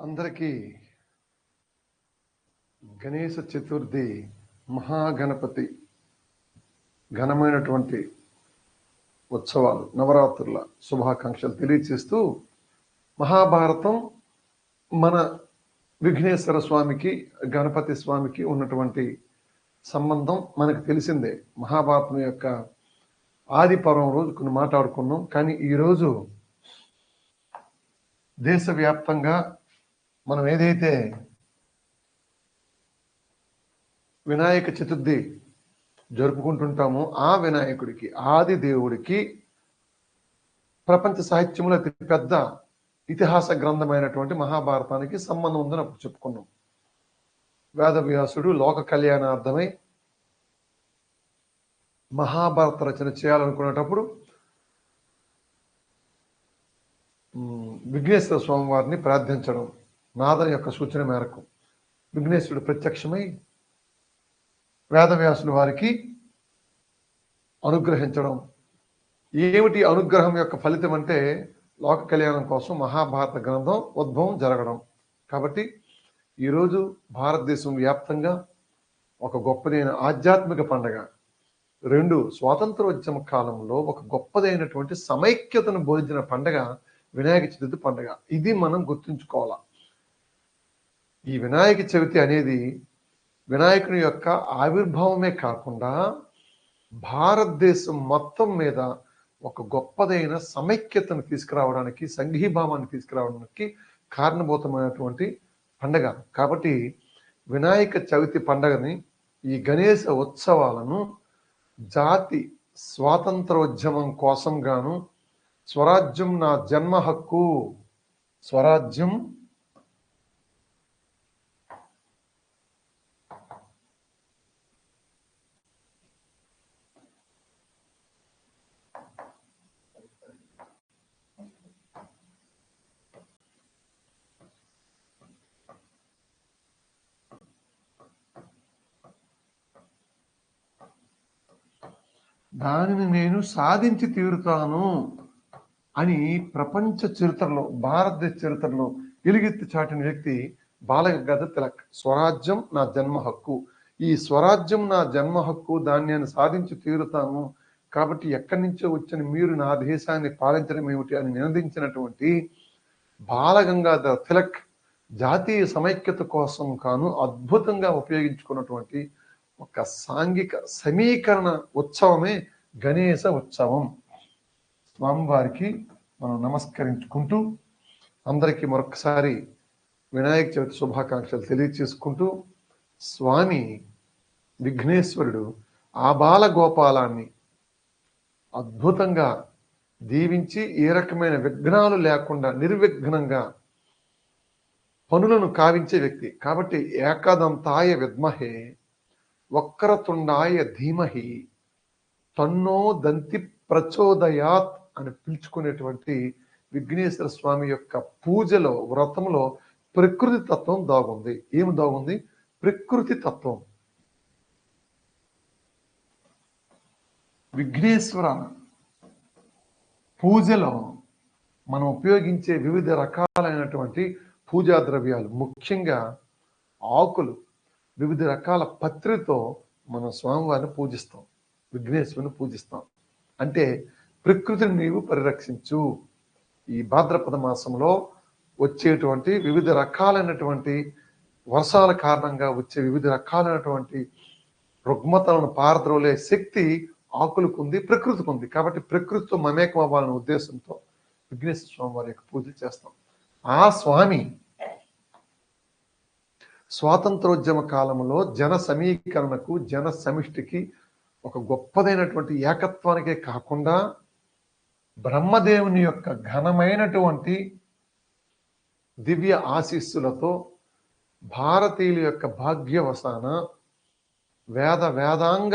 అందరికీ గణేశ చతుర్థి మహాగణపతి ఘనమైనటువంటి ఉత్సవాలు నవరాత్రుల శుభాకాంక్షలు తెలియచేస్తూ మహాభారతం మన విఘ్నేశ్వర స్వామికి గణపతి స్వామికి ఉన్నటువంటి సంబంధం మనకు తెలిసిందే. మహాభారతం యొక్క ఆది పర్వం రోజు కొన్ని మాట్లాడుకున్నాం. కానీ ఈరోజు దేశవ్యాప్తంగా మనం ఏదైతే వినాయక చతుర్థి జరుపుకుంటుంటామో ఆ వినాయకుడికి, ఆది దేవుడికి ప్రపంచ సాహిత్యంలో అతి పెద్ద ఇతిహాస గ్రంథమైనటువంటి మహాభారతానికి సంబంధం ఉందని అప్పుడు చెప్పుకున్నాం. వేదవ్యాసుడు లోక కళ్యాణార్థమై మహాభారత రచన చేయాలనుకునేటప్పుడు విఘ్నేశ్వర స్వామి వారిని ప్రార్థించడం, నాథుని యొక్క సూచన మేరకు విఘ్నేశ్వరుడు ప్రత్యక్షమై వేదవ్యాసుల వారికి అనుగ్రహించడం. ఏమిటి అనుగ్రహం యొక్క ఫలితం అంటే లోక కళ్యాణం కోసం మహాభారత గ్రంథం ఉద్భవం జరగడం. కాబట్టి ఈరోజు భారతదేశం వ్యాప్తంగా ఒక గొప్పదైన ఆధ్యాత్మిక పండగ, రెండు స్వాతంత్రోద్యమ కాలంలో ఒక గొప్పదైనటువంటి సమైక్యతను బోధించిన పండగ వినాయక చవితి పండగ. ఇది మనం గుర్తుంచుకోవాలి. ఈ వినాయక చవితి అనేది వినాయకుని యొక్క ఆవిర్భావమే కాకుండా భారతదేశం మొత్తం మీద ఒక గొప్పదైన సమైక్యతను తీసుకురావడానికి, సంఘీభావాన్ని తీసుకురావడానికి కారణభూతమైనటువంటి పండగ. కాబట్టి వినాయక చవితి పండగని, ఈ గణేశ ఉత్సవాలను జాతి స్వాతంత్రోద్యమం కోసం గాను స్వరాజ్యం నా జన్మ హక్కు, స్వరాజ్యం దానిని నేను సాధించి తీరుతాను అని ప్రపంచ చరిత్రలో, భారతదేశ చరిత్రలో ఎలుగెత్తి చాటిన వ్యక్తి బాలగంగాధర తిలక్. స్వరాజ్యం నా జన్మ హక్కు, ఈ స్వరాజ్యం నా జన్మ హక్కు, దాన్ని నేను సాధించి తీరుతాను, కాబట్టి ఎక్కడి నుంచో వచ్చిన మీరు నా దేశాన్ని పాలించడం ఏమిటి అని నినదించినటువంటి బాలగంగాధర తిలక్ జాతీయ సమైక్యత కోసం కాను అద్భుతంగా ఉపయోగించుకున్నటువంటి ఒక సాంఘిక సమీకరణ ఉత్సవమే గణేశ ఉత్సవం. స్వామివారికి మనం నమస్కరించుకుంటూ అందరికీ మరొకసారి వినాయక చవితి శుభాకాంక్షలు తెలియచేసుకుంటూ, స్వామి విఘ్నేశ్వరుడు ఆ బాల గోపాలాన్ని అద్భుతంగా దీవించి ఏ రకమైన విఘ్నాలు లేకుండా నిర్విఘ్నంగా పనులను కావించే వ్యక్తి. కాబట్టి ఏకదంతాయ విద్మహే వక్రతుండాయ ధీమహి తన్నో దంతి ప్రచోదయాత్ అని పిలుచుకునేటువంటి విఘ్నేశ్వర స్వామి యొక్క పూజలో, వ్రతంలో ప్రకృతి తత్వం దాగుంది. ఏమి దాగుంది? ప్రకృతి తత్వం. విఘ్నేశ్వర పూజలో మనం ఉపయోగించే వివిధ రకాలైనటువంటి పూజా ద్రవ్యాలు, ముఖ్యంగా ఆకులు, వివిధ రకాల పత్రితో మనం స్వామివారిని పూజిస్తాం, విఘ్నేశ్వరుని పూజిస్తాం. అంటే ప్రకృతిని నీవు పరిరక్షించు. ఈ భాద్రపద మాసంలో వచ్చేటువంటి వివిధ రకాలైనటువంటి వర్షాల కారణంగా వచ్చే వివిధ రకాలైనటువంటి రుగ్మతలను పారద్రోలే శక్తి ఆకులకు ఉంది, ప్రకృతికి ఉంది. కాబట్టి ప్రకృతితో మమేకం అవ్వాలనే ఉద్దేశంతో విఘ్నేశ్వర స్వామి వారి యొక్క పూజలు చేస్తాం. ఆ స్వామి స్వాతంత్రోద్యమ కాలంలో జన సమీకరణకు, జన సమిష్టికి, ఒక గొప్పదైనటువంటి ఏకత్వానికే కాకుండా బ్రహ్మదేవుని యొక్క ఘనమైనటువంటి దివ్య ఆశీస్సులతో భారతీయుల యొక్క భాగ్యవసాన వేదాంగ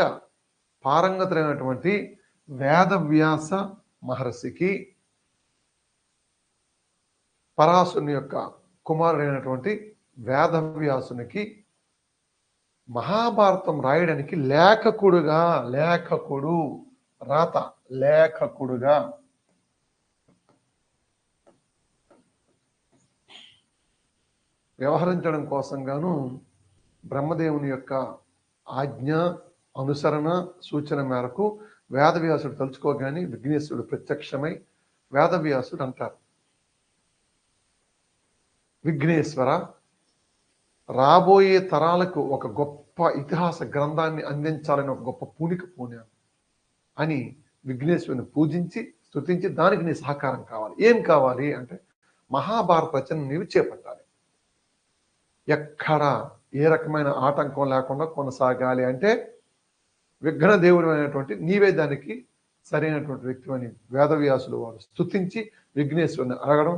పారంగతులైనటువంటి వేదవ్యాస మహర్షికి, పరాశుని యొక్క కుమారుడైనటువంటి వేదవ్యాసునికి మహాభారతం రాయడానికి లేఖకుడుగా వ్యవహరించడం కోసం గాను బ్రహ్మదేవుని యొక్క ఆజ్ఞ, అనుసరణ, సూచన మేరకు వేదవ్యాసుడు తలుచుకోగానే విఘ్నేశ్వరుడు ప్రత్యక్షమై వేదవ్యాసుడు అంటారు, విఘ్నేశ్వర, రాబోయే తరాలకు ఒక గొప్ప ఇతిహాస గ్రంథాన్ని అందించాలని ఒక గొప్ప పూనిక పూనాను అని విఘ్నేశ్వరుని పూజించి స్తుతించి, దానికి నీ సహకారం కావాలి. ఏం కావాలి అంటే మహాభారత రచన నీవు చేపట్టాలి. ఎక్కడ ఏ రకమైన ఆటంకం లేకుండా కొనసాగాలి అంటే విఘ్నదేవుడు అయినటువంటి నీవే దానికి సరైనటువంటి వ్యక్తి అని వేదవ్యాసులు వారు స్తుతించి విఘ్నేశ్వరుని అడగడం,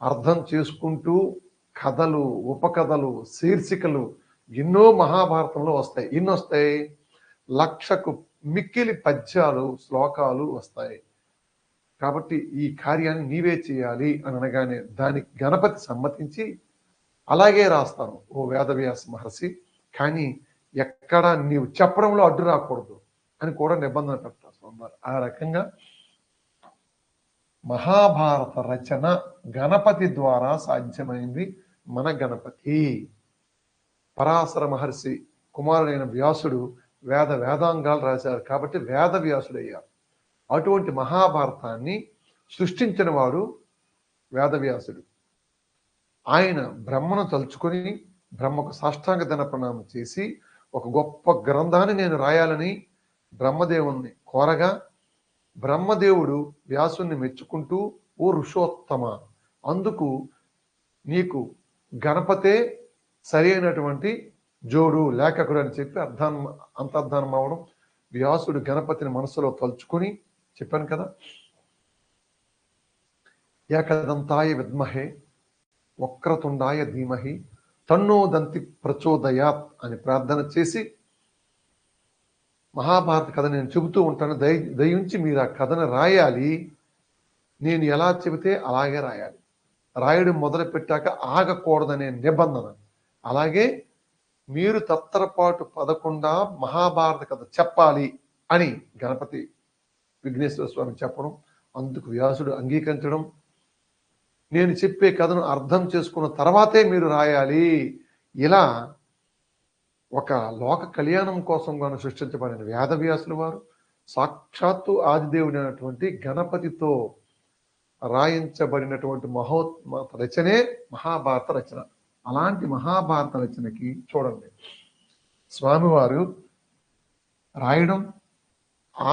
అర్థం చేసుకుంటూ కథలు, ఉపకథలు, శీర్షికలు ఎన్నో మహాభారతంలో వస్తాయి. ఎన్ని వస్తాయి? 1,00,000కు మిక్కిలి పద్యాలు, శ్లోకాలు వస్తాయి. కాబట్టి ఈ కార్యాన్ని నీవే చేయాలి అని అనగానే దానికి గణపతి సమ్మతించి, అలాగే రాస్తాను ఓ వేదవ్యాస మహర్షి, కానీ ఎక్కడ నీవు చెప్పడంలో అడ్డు రాకూడదు అని కూడా నిబంధన పెడతారు స్వామివారు. ఆ రకంగా మహాభారత రచన గణపతి ద్వారా సాధ్యమైంది. మన గణపతి పరాశర మహర్షి కుమారుడైన వ్యాసుడు వేదాంగాలు రాశారు కాబట్టి వేద వ్యాసుడు అయ్యారు. అటువంటి మహాభారతాన్ని సృష్టించిన వాడు వేదవ్యాసుడు. ఆయన బ్రహ్మను తలుచుకొని బ్రహ్మకు సాష్టాంగ ధన ప్రణామం చేసి ఒక గొప్ప గ్రంథాన్ని నేను రాయాలని బ్రహ్మదేవుణ్ణి కోరగా, బ్రహ్మదేవుడు వ్యాసుని మెచ్చుకుంటూ, ఓ ఋషోత్తమ, అందుకు నీకు గణపతే సరి అయినటువంటి జోడు, లేఖకుడు అని చెప్పి అంతర్ధానం అవడం. వ్యాసుడు గణపతిని మనసులో తలుచుకొని చెప్పాను కదా, ఏకదంతాయ విద్మహే వక్రతుండాయ ధీమహి తన్నో దంతి ప్రచోదయాత్ అని ప్రార్థన చేసి, మహాభారత కథ నేను చెబుతూ ఉంటాను, దయించి మీరు ఆ కథను రాయాలి, నేను ఎలా చెబితే అలాగే రాయాలి, రాయడం మొదలు పెట్టాక ఆగకూడదనే నిబంధన. అలాగే మీరు తత్తరపాటు పదకుండా మహాభారత కథ చెప్పాలి అని గణపతి విఘ్నేశ్వర స్వామి చెప్పడం, అందుకు వ్యాసుడు అంగీకరించడం, నేను చెప్పే కథను అర్థం చేసుకున్న తర్వాతే మీరు రాయాలి. ఇలా ఒక లోక కళ్యాణం కోసం గాను సృష్టించబడిన వేదవ్యాసులు వారు సాక్షాత్తు ఆదిదేవుడు అయినటువంటి గణపతితో రాయించబడినటువంటి మహోత్మత రచనే మహాభారత రచన. అలాంటి మహాభారత రచనకి చూడండి, స్వామివారు రాయడం,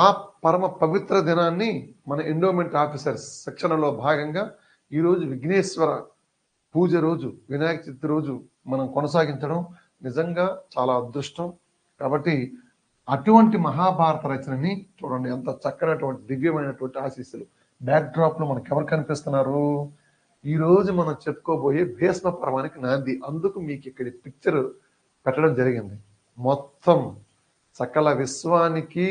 ఆ పరమ పవిత్ర దినాన్ని మన ఎండోమెంట్ ఆఫీసర్స్ శిక్షణలో భాగంగా ఈరోజు విఘ్నేశ్వర పూజ రోజు, వినాయక చవితి రోజు మనం కొనసాగించడం నిజంగా చాలా అదృష్టం. కాబట్టి అటువంటి మహాభారత రచనని చూడండి, ఎంత చక్కనటువంటి దివ్యమైనటువంటి ఆశీస్సులు. బ్యాక్ డ్రాప్ లో మనకు ఎవరు కనిపిస్తున్నారు? ఈ రోజు మనం చెప్పుకోబోయే భీష్మ పర్వానికి నాంది. అందుకు మీకు ఇక్కడ పిక్చర్ పెట్టడం జరిగింది. మొత్తం సకల విశ్వానికి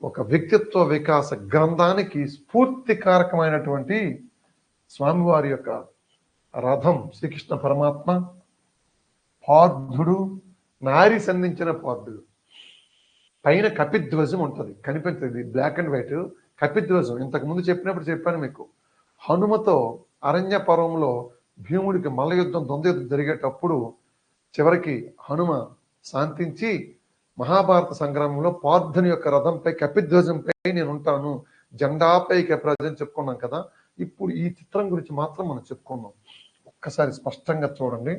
ఒక వ్యక్తిత్వ వికాస గ్రంథానికి స్ఫూర్తికారకమైనటువంటి స్వామివారి యొక్క రథం, శ్రీకృష్ణ పరమాత్మ, పార్థుడు, నారి సంధించిన పార్థుడు, పైన కపిధ్వజం ఉంటుంది, కనిపించింది బ్లాక్ అండ్ వైట్ కపిధ్వజం. ఇంతకు ముందు చెప్పినప్పుడు చెప్పాను మీకు, హనుమతో అరణ్య పర్వంలో భీముడికి మల్ల యుద్ధం, ద్వంద్వ యుద్ధం జరిగేటప్పుడు చివరికి హనుమ శాంతించి మహాభారత సంగ్రామంలో పార్థుని యొక్క రథంపై కపిధ్వజంపై నేను ఉంటాను, జెండాపై ప్రజలు చెప్పుకున్నాం కదా. ఇప్పుడు ఈ చిత్రం గురించి మాత్రం మనం చెప్పుకున్నాం. ఒక్కసారి స్పష్టంగా చూడండి.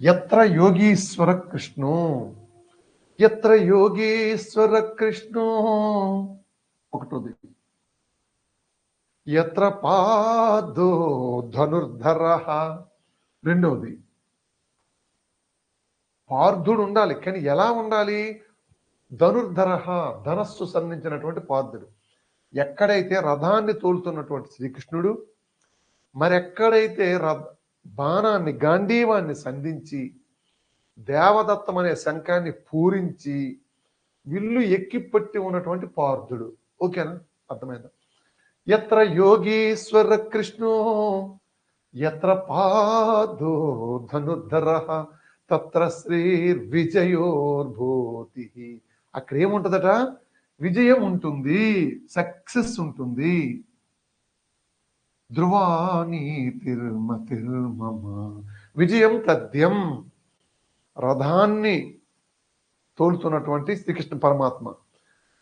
ఎత్ర యోగీశ్వర కృష్ణో, ఎత్ర యోగీశ్వర కృష్ణో ఒకటోది, ఎత్ర పాదో ధనుర్ధర రెండవది. పార్థుడు ఉండాలి, కానీ ఎలా ఉండాలి? ధనుర్ధర, ధనస్సు సంధించినటువంటి పార్థుడు. ఎక్కడైతే రథాన్ని తోలుతున్నటువంటి శ్రీకృష్ణుడు, మరెక్కడైతే బాణాన్ని, గాంధీవాన్ని సంధించి దేవదత్తం అనే శంఖాన్ని పూరించి విల్లు ఎక్కిపట్టి ఉన్నటువంటి పార్థుడు. ఓకేనా? అర్థమైందా? ఎత్ర యోగీశ్వర కృష్ణో ఎత్ర పాదో ధనుర్ధర తత్ర శ్రీర్విజయోర్భూతి. అక్కడ ఏముంటుందట? విజయం ఉంటుంది, సక్సెస్ ఉంటుంది. ధ్రువానీతిర్మతిర్మమ. విజయం తథ్యం. రథాన్ని తోలుతున్నటువంటి శ్రీకృష్ణ పరమాత్మ,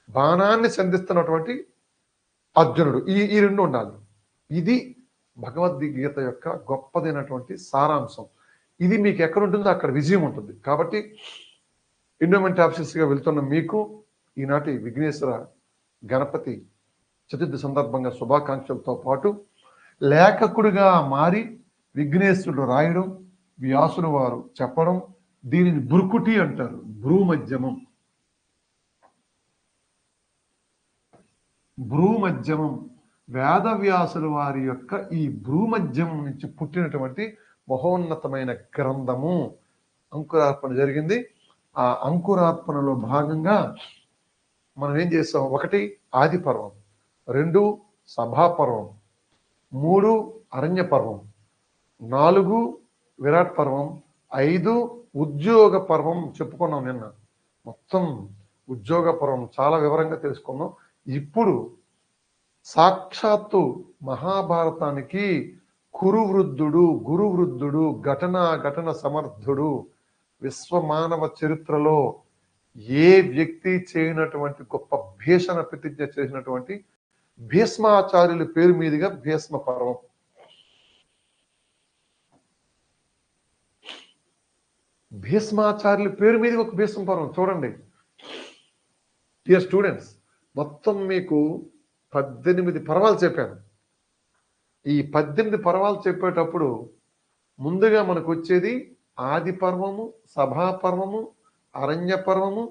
బాణాన్ని సంధిస్తున్నటువంటి అర్జునుడు, ఈ రెండు ఉండాలి. ఇది భగవద్గీత యొక్క గొప్పదైనటువంటి సారాంశం. ఇది మీకు ఎక్కడ ఉంటుందో అక్కడ విజయం ఉంటుంది. కాబట్టి ఎండోమెంట్ ఆఫీసర్స్గా వెళ్తున్న మీకు ఈనాటి విఘ్నేశ్వర గణపతి చతుర్థి సందర్భంగా శుభాకాంక్షలతో పాటు లేఖకుడిగా మారి విఘ్నేశ్వరుడు రాయడం, వ్యాసులు వారు చెప్పడం, దీనిని బురుకుటి అంటారు, భ్రూమధ్యమం. భ్రూమధ్యమం వేదవ్యాసుల వారి యొక్క ఈ భ్రూమధ్యమం నుంచి పుట్టినటువంటి మహోన్నతమైన గ్రంథము. అంకురార్పణ జరిగింది. ఆ అంకురార్పణలో భాగంగా మనం ఏం చేస్తాం? 1 ఆది పర్వం, 2 సభాపర్వం, 3 అరణ్య పర్వం, 4 విరాట్ పర్వం, 5 ఉద్యోగ పర్వం చెప్పుకున్నాం నిన్న. మొత్తం ఉద్యోగ పర్వం చాలా వివరంగా తెలుసుకున్నాం. ఇప్పుడు సాక్షాత్తు మహాభారతానికి కురువృద్ధుడు, గురువృద్ధుడు, ఘటన సమర్థుడు, విశ్వమానవ చరిత్రలో ఏ వ్యక్తి చేయనటువంటి గొప్ప భీషణ ప్రతిజ్ఞ చేసినటువంటి భీష్మాచార్యుల పేరు మీదుగా భీష్మ పర్వం. భీష్మాచార్యుల పేరు మీదుగా ఒక భీష్మ పర్వం. చూడండి డియర్ స్టూడెంట్స్, మొత్తం మీకు 18 పర్వాలు చెప్పాను. ఈ 18 పర్వాలు చెప్పేటప్పుడు ముందుగా మనకు వచ్చేది ఆది పర్వము, సభాపర్వము, అరణ్య పర్వము,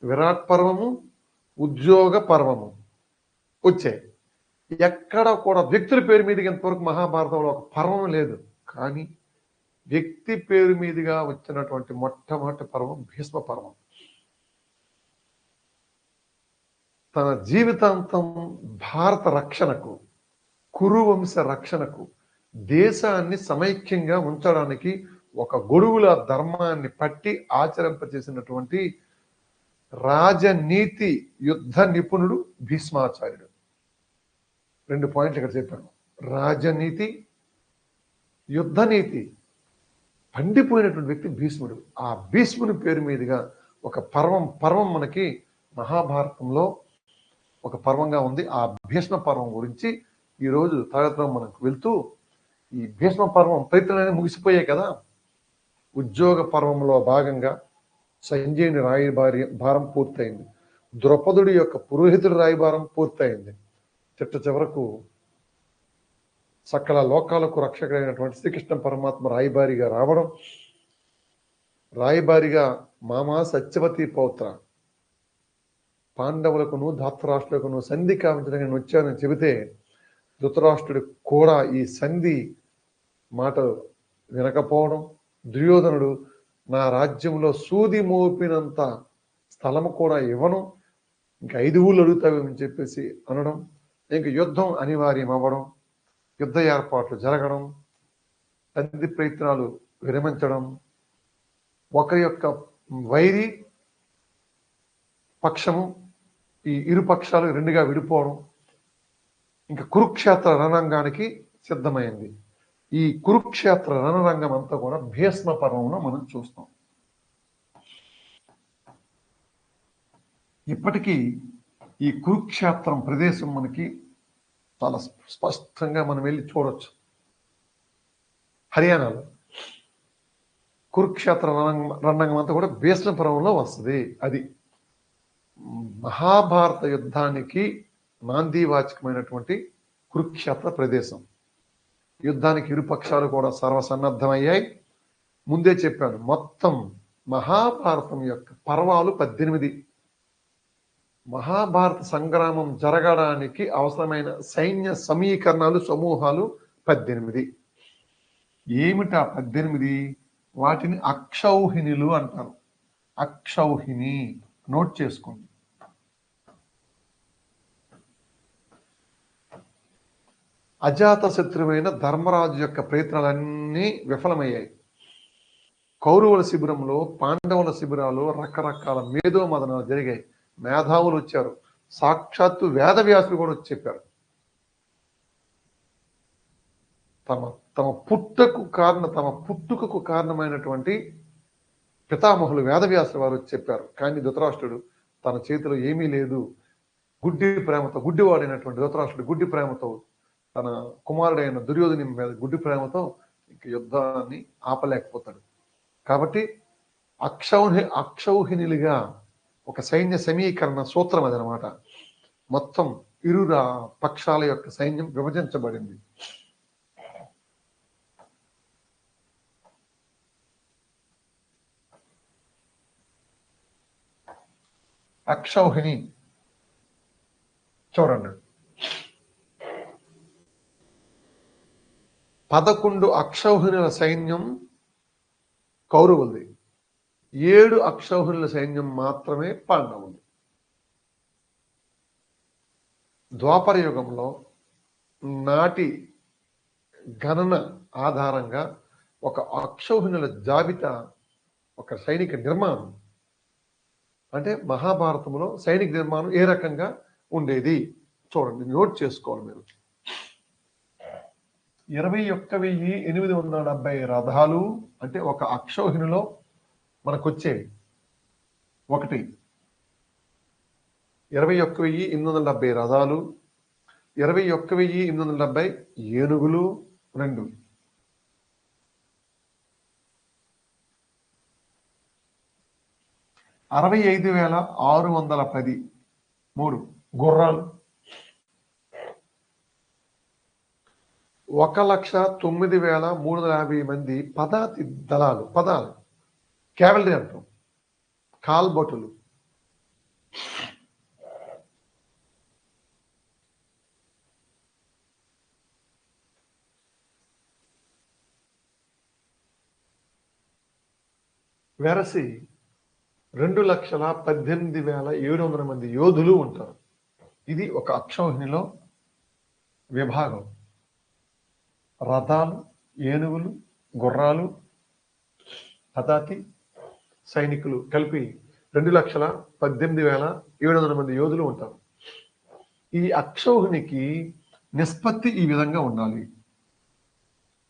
విరాట్ పర్వము, ఉద్యోగ పర్వము వచ్చాయి. ఎక్కడ కూడా వ్యక్తుల పేరు మీదుగా ఇంతవరకు మహాభారతంలో ఒక పర్వం లేదు. కానీ వ్యక్తి పేరు మీదుగా వచ్చినటువంటి మొట్టమొదటి పర్వం భీష్మ పర్వం. తన జీవితాంతం భారత రక్షణకు, కురువంశ రక్షణకు, దేశాన్ని సమైక్యంగా ఉంచడానికి ఒక గొడుగుల ధర్మాన్ని పట్టి ఆచరింపచేసినటువంటి రాజనీతి యుద్ధ నిపుణుడు భీష్మాచార్యుడు. 2 పాయింట్లు ఇక్కడ చెప్పాను. రాజనీతి, యుద్ధనీతి పండిపోయినటువంటి వ్యక్తి భీష్ముడు. ఆ భీష్ముని పేరు మీదుగా ఒక పర్వం మనకి మహాభారతంలో ఒక పర్వంగా ఉంది. ఆ భీష్మ పర్వం గురించి ఈరోజు తరగతిలో మనకు వెళ్తూ, ఈ భీష్మ పర్వం ప్రయత్నాన్ని ముగిసిపోయాయి కదా. ఉద్యోగ పర్వంలో భాగంగా సంజయుని రాయబారం పూర్తయింది. ద్రౌపదుడి యొక్క పురోహితుడి రాయబారం పూర్తయింది. చిట్ట చివరకు సకల లోకాలకు రక్షకుడైనటువంటి శ్రీకృష్ణ పరమాత్మ రాయబారిగా రావడం, రాయబారిగా మామా సత్యవతి పౌత్ర, పాండవులకును ధాతరాష్ట్రులకును సంధి కావించడానికి నేను వచ్చానని చెబితే ధృతరాష్ట్రుడు కూడా ఈ సంధి మాట వినకపోవడం, దుర్యోధనుడు నా రాజ్యంలో సూది మోపినంత స్థలము కూడా ఇవ్వను, ఇంకా 5 ఊళ్ళు అడుగుతావేమని చెప్పేసి అనడం, ఇంక యుద్ధం అనివార్యం అవ్వడం, యుద్ధ ఏర్పాట్లు జరగడం, సంధి ప్రయత్నాలు విరమించడం, ఒకరి యొక్క వైరి పక్షము ఈ ఇరు పక్షాలు 2గా విడిపోవడం, ఇంకా కురుక్షేత్ర రణరంగానికి సిద్ధమైంది. ఈ కురుక్షేత్ర రణరంగం అంతా కూడా భీష్మ పర్వంలో మనం చూస్తాం. ఇప్పటికీ ఈ కురుక్షేత్రం ప్రదేశం మనకి చాలా స్పష్టంగా మనం వెళ్ళి చూడొచ్చు. హర్యానాలో కురుక్షేత్ర రణరంగం అంతా కూడా భీష్మ పర్వంలో వస్తుంది. అది మహాభారత యుద్ధానికి నాందీవాచకమైనటువంటి కురుక్షేత్ర ప్రదేశం. యుద్ధానికి ఇరుపక్షాలు కూడా సర్వసన్నద్ధమయ్యాయి. ముందే చెప్పాను, మొత్తం మహాభారతం యొక్క పర్వాలు 18. మహాభారత సంగ్రామం జరగడానికి అవసరమైన సైన్య సమీకరణాలు, సమూహాలు 18. ఏమిటా 18? వాటిని అక్షౌహిణులు అంటారు. అక్షౌహిణి నోట్ చేసుకోండి. అజాత శత్రువైన ధర్మరాజు యొక్క ప్రయత్నాలన్నీ విఫలమయ్యాయి. కౌరవుల శిబిరంలో, పాండవుల శిబిరాలు రకరకాల మేధో మదనాలు జరిగాయి. మేధావులు వచ్చారు, సాక్షాత్తు వేదవ్యాసులు కూడా వచ్చి చెప్పారు. తమ పుట్టుకకు కారణమైనటువంటి పితామహులు వేదవ్యాసుల వారు చెప్పారు. కానీ ధృతరాష్ట్రుడు తన చేతిలో ఏమీ లేదు, గుడ్డి ప్రేమతో, గుడ్డివాడైనటువంటి ధృతరాష్ట్రుడు గుడ్డి ప్రేమతో, తన కుమారుడైన దుర్యోధని మీద గుడ్డి ప్రేమతో ఇంక యుద్ధాన్ని ఆపలేకపోతాడు. కాబట్టి అక్షౌహిణులుగా ఒక సైన్య సమీకరణ సూత్రం అదనమాట. మొత్తం ఇరు పక్షాల యొక్క సైన్యం విభజించబడింది. అక్షౌహిణి చూడండి, 11 అక్షౌహిణుల సైన్యం కౌరవులది, 7 అక్షౌహిణుల సైన్యం మాత్రమే పాండవులు. ద్వాపర యుగంలో నాటి గణన ఆధారంగా ఒక అక్షౌహిణుల జాబితా, ఒక సైనిక నిర్మాణం, అంటే మహాభారతంలో సైనిక నిర్మాణం ఏ రకంగా ఉండేది చూడండి, నోట్ చేసుకోవాలి మీరు. 21,870 రథాలు అంటే ఒక అక్షౌహిణిలో మనకొచ్చేవి. 21,870 రథాలు, 21,870 ఏనుగులు, 2 65,610 3 గుర్రాలు, 1,09,350 మంది పదాతి దళాలు, క్యావెలరీ అంటాం, కాల్బటులు, వెరసి 2,18,700 మంది యోధులు ఉంటారు. ఇది ఒక అక్షౌహిణిలో విభాగం. రథాలు, ఏనుగులు, గుర్రాలు, పదాతి సైనికులు కలిపి 2,18,700 మంది యోధులు ఉంటారు. ఈ అక్షౌహిణికి నిష్పత్తి ఈ విధంగా ఉండాలి.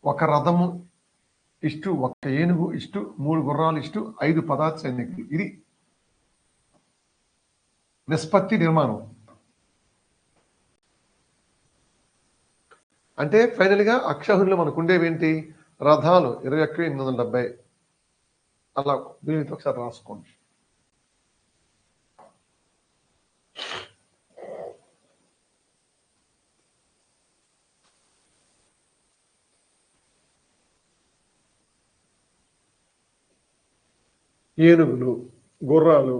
ఒక రథము ఇష్టు, ఒక ఏనుగు ఇష్టు, 3 గుర్రాలు ఇష్టు, 5 పదాతి సైనికులు. ఇది నిష్పత్తి నిర్మాణం. అంటే ఫైనల్గా అక్షౌహిణిలో మనకు ఉండేవేంటి? రథాలు 21,870. అలా దీనితో ఒకసారి రాసుకోండి. ఏనుగులు, గుర్రాలు,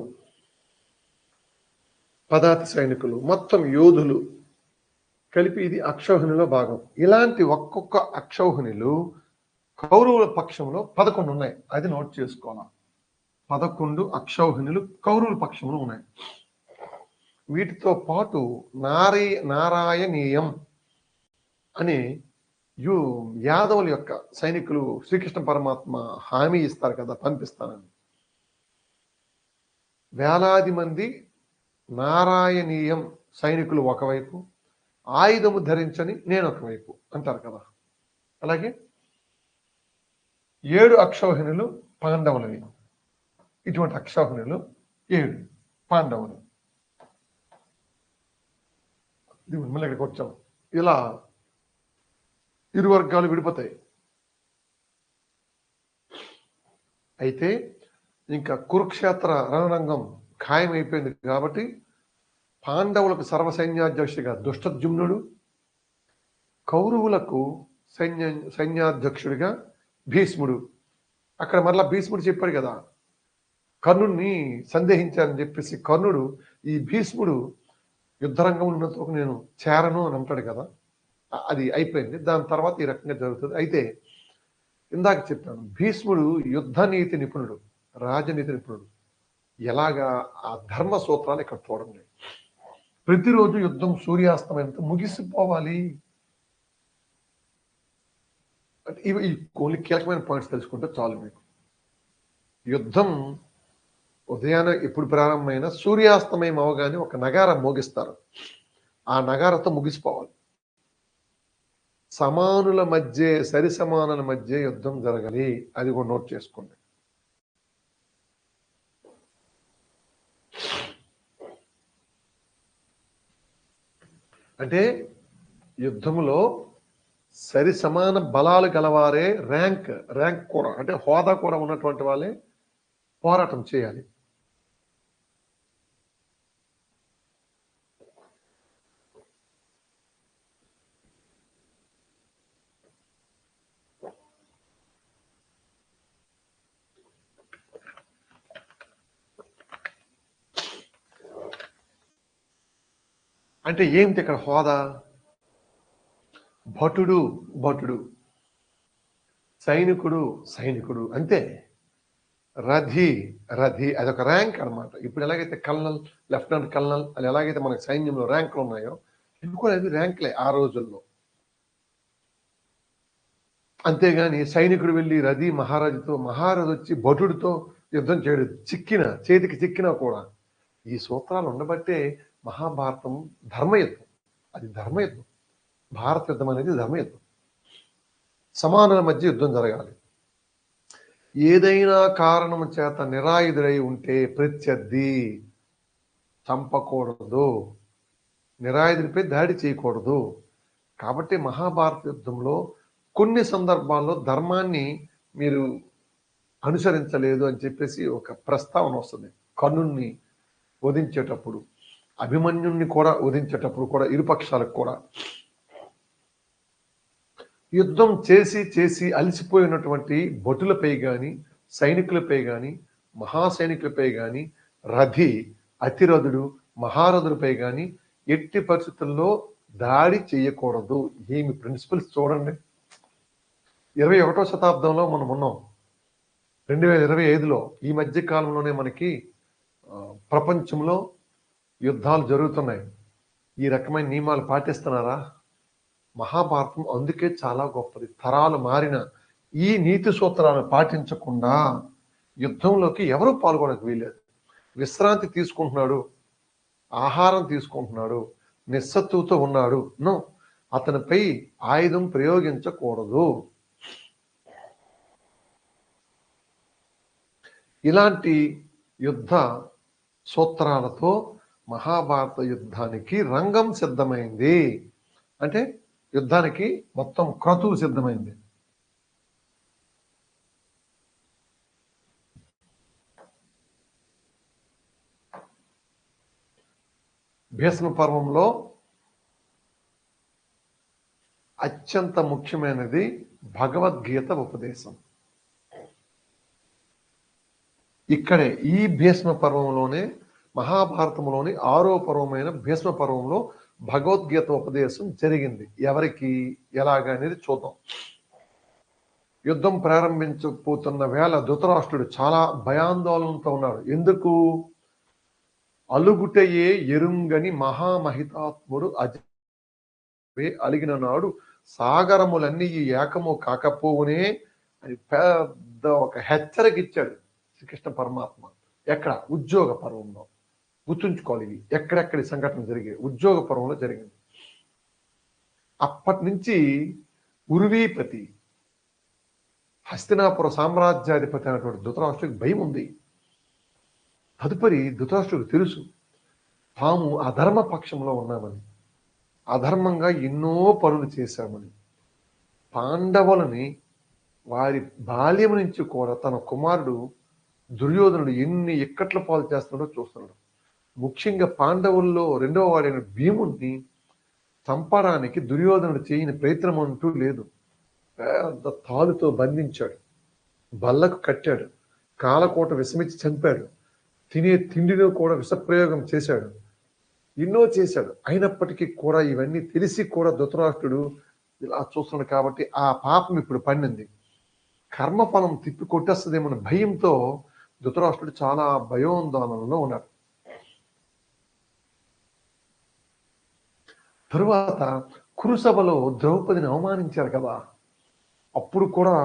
పదాతి సైనికులు, మొత్తం యోధులు కలిపి ఇది అక్షౌహిణిలో భాగం. ఇలాంటి ఒక్కొక్క అక్షౌహిణిలు కౌరవుల పక్షంలో 11 ఉన్నాయి. అది నోట్ చేసుకోవాలి. 11 అక్షౌహిణులు కౌరవుల పక్షంలో ఉన్నాయి. వీటితో పాటు నారాయణీయం అనే యాదవుల యొక్క సైనికులు శ్రీకృష్ణ పరమాత్మ హామీ ఇస్తారు కదా, పంపిస్తానని. వేలాది మంది నారాయణీయం సైనికులు ఒకవైపు, ఆయుధము ధరించని నేను ఒకవైపు అంటారు కదా. అలాగే 7 అక్షౌహిణులు పాండవులవి. ఇటువంటి అక్షౌహిణులు 7 పాండవులు. మళ్ళీ ఇక్కడికి వచ్చాం. ఇలా ఇరు వర్గాలు విడిపోతాయి. అయితే ఇంకా కురుక్షేత్ర రణరంగం ఖాయమైపోయింది కాబట్టి పాండవులకు సర్వసైన్యాధ్యక్షుడిగా దుష్టద్యుమ్నుడు, కౌరవులకు సైన్యాధ్యక్షుడిగా భీష్ముడు. అక్కడ మరలా భీష్ముడు చెప్పాడు కదా, కర్ణుడిని సందేహించారని చెప్పేసి కర్ణుడు ఈ భీష్ముడు యుద్ధరంగం ఉన్నంత నేను చేరను అని అంటాడు కదా. అది అయిపోయింది. దాని తర్వాత ఈ రకంగా జరుగుతుంది. అయితే ఇందాక చెప్పాను, భీష్ముడు యుద్ధనీతి నిపుణుడు, రాజనీతి నిపుణుడు. ఎలాగా ఆ ధర్మ సూత్రాలు ఇక్కడ చూడండి. ప్రతిరోజు యుద్ధం సూర్యాస్తమయంతో ముగిసిపోవాలి. అంటే ఈ కొన్ని కీలకమైన పాయింట్స్ తెలుసుకుంటే చాలు మీకు. యుద్ధం ఉదయాన ఎప్పుడు ప్రారంభమైన సూర్యాస్తమయం అవగానే ఒక నగారం మోగిస్తారు. ఆ నగారతో ముగిసిపోవాలి. సమానుల మధ్య, సరి సమానుల మధ్య యుద్ధం జరగాలి. అది కూడా నోట్ చేసుకోండి. అంటే యుద్ధంలో సరి సమాన బలాలు గలవారే ర్యాంక్ కూడా, అంటే హోదా కూడా ఉన్నటువంటి వాళ్ళే పోరాటం చేయాలి. అంటే ఏంటి ఇక్కడ హోదా? భటుడు, సైనికుడు అంతే. రథి అదొక ర్యాంక్ అనమాట. ఇప్పుడు ఎలాగైతే కల్నల్, లెఫ్టినెంట్ కల్నల్ అది ఎలాగైతే మనకి సైన్యంలో ర్యాంకులు ఉన్నాయో, ఇవి కూడా అది ర్యాంకులే ఆ రోజుల్లో. అంతేగాని సైనికుడు వెళ్ళి రథి మహారాజు వచ్చి భటుడితో యుద్ధం చేయడు. చేతికి చిక్కినా కూడా. ఈ సూత్రాలు ఉండబట్టే మహాభారతం ధర్మయుద్ధం. అది ధర్మయుద్ధం. భారత యుద్ధం అనేది ధర్మయుద్ధం. సమానుల మధ్య యుద్ధం జరగాలి. ఏదైనా కారణం చేత నిరాయుధుడై ఉంటే ప్రత్యర్థి చంపకూడదు, నిరాయుధుడిపై దాడి చేయకూడదు. కాబట్టి మహాభారత యుద్ధంలో కొన్ని సందర్భాల్లో ధర్మాన్ని మీరు అనుసరించలేదు అని చెప్పేసి ఒక ప్రస్తావన వస్తుంది. కర్ణుణ్ణి వధించేటప్పుడు, అభిమన్యుణ్ణి కూడా వధించేటప్పుడు కూడా, ఇరుపక్షాలకు కూడా యుద్ధం చేసి అలసిపోయినటువంటి భటులపై కానీ, సైనికులపై కానీ, మహాసైనికులపై కానీ, అతిరథుడు, మహారథులపై కానీ ఎట్టి పరిస్థితుల్లో దాడి చేయకూడదు. ఏమి ప్రిన్సిపల్స్ చూడండి. 21వ శతాబ్దంలో మనం ఉన్నాం. 2025లో ఈ మధ్య కాలంలోనే మనకి ప్రపంచంలో యుద్ధాలు జరుగుతున్నాయి. ఈ రకమైన నియమాలు పాటిస్తున్నారా? మహాభారతం అందుకే చాలా గొప్పది. తరాలు మారిన ఈ నీతి సూత్రాలను పాటించకుండా యుద్ధంలోకి ఎవరూ పాల్గొనకు వీలేదు. విశ్రాంతి తీసుకుంటున్నాడు, ఆహారం తీసుకుంటున్నాడు, నిస్సత్తుతో ఉన్నాడు, నో, అతనిపై ఆయుధం ప్రయోగించకూడదు. ఇలాంటి యుద్ధ సూత్రాలతో మహాభారత యుద్ధానికి రంగం సిద్ధమైంది. అంటే యుద్ధానికి మొత్తం క్రతువు సిద్ధమైంది. భీష్మ పర్వంలో అత్యంత ముఖ్యమైనది భగవద్గీత ఉపదేశం. ఇక్కడే ఈ భీష్మ పర్వంలోనే, మహాభారతంలోని 6వ పర్వమైన భీష్మ పర్వంలో భగవద్గీత ఉపదేశం జరిగింది. ఎవరికి, ఎలాగా అనేది చూద్దాం. యుద్ధం ప్రారంభించబోతున్న వేళ ధృతరాష్ట్రుడు చాలా భయాందోళనతో ఉన్నాడు. ఎందుకు? అలుగుటయే ఎరుంగని మహామహితాత్ముడు అజే అలిగిన నాడు సాగరములన్నీ ఏకము కాకపోవునే అని పెద్ద ఒక హెచ్చరిక ఇచ్చాడు శ్రీకృష్ణ పరమాత్మ. ఎక్కడ? ఉద్యోగ పర్వంలో. గుర్తుంచుకోవాలి, ఇవి ఎక్కడెక్కడి సంఘటన జరిగాయి. ఉద్యోగ పర్వంలో జరిగింది. అప్పటి నుంచి ఉర్వీపతి, హస్తినాపుర సామ్రాజ్యాధిపతి అయినటువంటి ధృతరాష్ట్రుడికి భయం ఉంది. తదుపరి ధృతరాష్ట్రుడికి తెలుసు తాము అధర్మ పక్షంలో ఉన్నామని, అధర్మంగా ఎన్నో పనులు చేశామని. పాండవులని వారి బాల్యం నుంచి కూడా తన కుమారుడు దుర్యోధనుడు ఎన్ని ఇక్కట్ల పాలు చేస్తున్నాడో చూస్తున్నాడు. ముఖ్యంగా పాండవుల్లో 2వ వాడైన భీముడిని చంపడానికి దుర్యోధనుడు చేయని ప్రయత్నం అంటూ లేదు. పెద్ద తాలుతో బంధించాడు, బల్లకు కట్టాడు, కాలకోట విషమిచ్చి చంపాడు, తినే తిండిలో కూడా విషప్రయోగం చేశాడు, ఎన్నో చేశాడు. అయినప్పటికీ కూడా ఇవన్నీ తెలిసి కూడా ధృతరాష్ట్రుడు ఇలా చూస్తున్నాడు. కాబట్టి ఆ పాపం ఇప్పుడు పండింది. కర్మఫలం తిప్పి కొట్టేస్తుందేమన్న భయంతో ధృతరాష్ట్రుడు చాలా భయోందోళనలో ఉన్నాడు. తరువాత కురుసభలో ద్రౌపదిని అవమానించారు కదా, అప్పుడు కూడా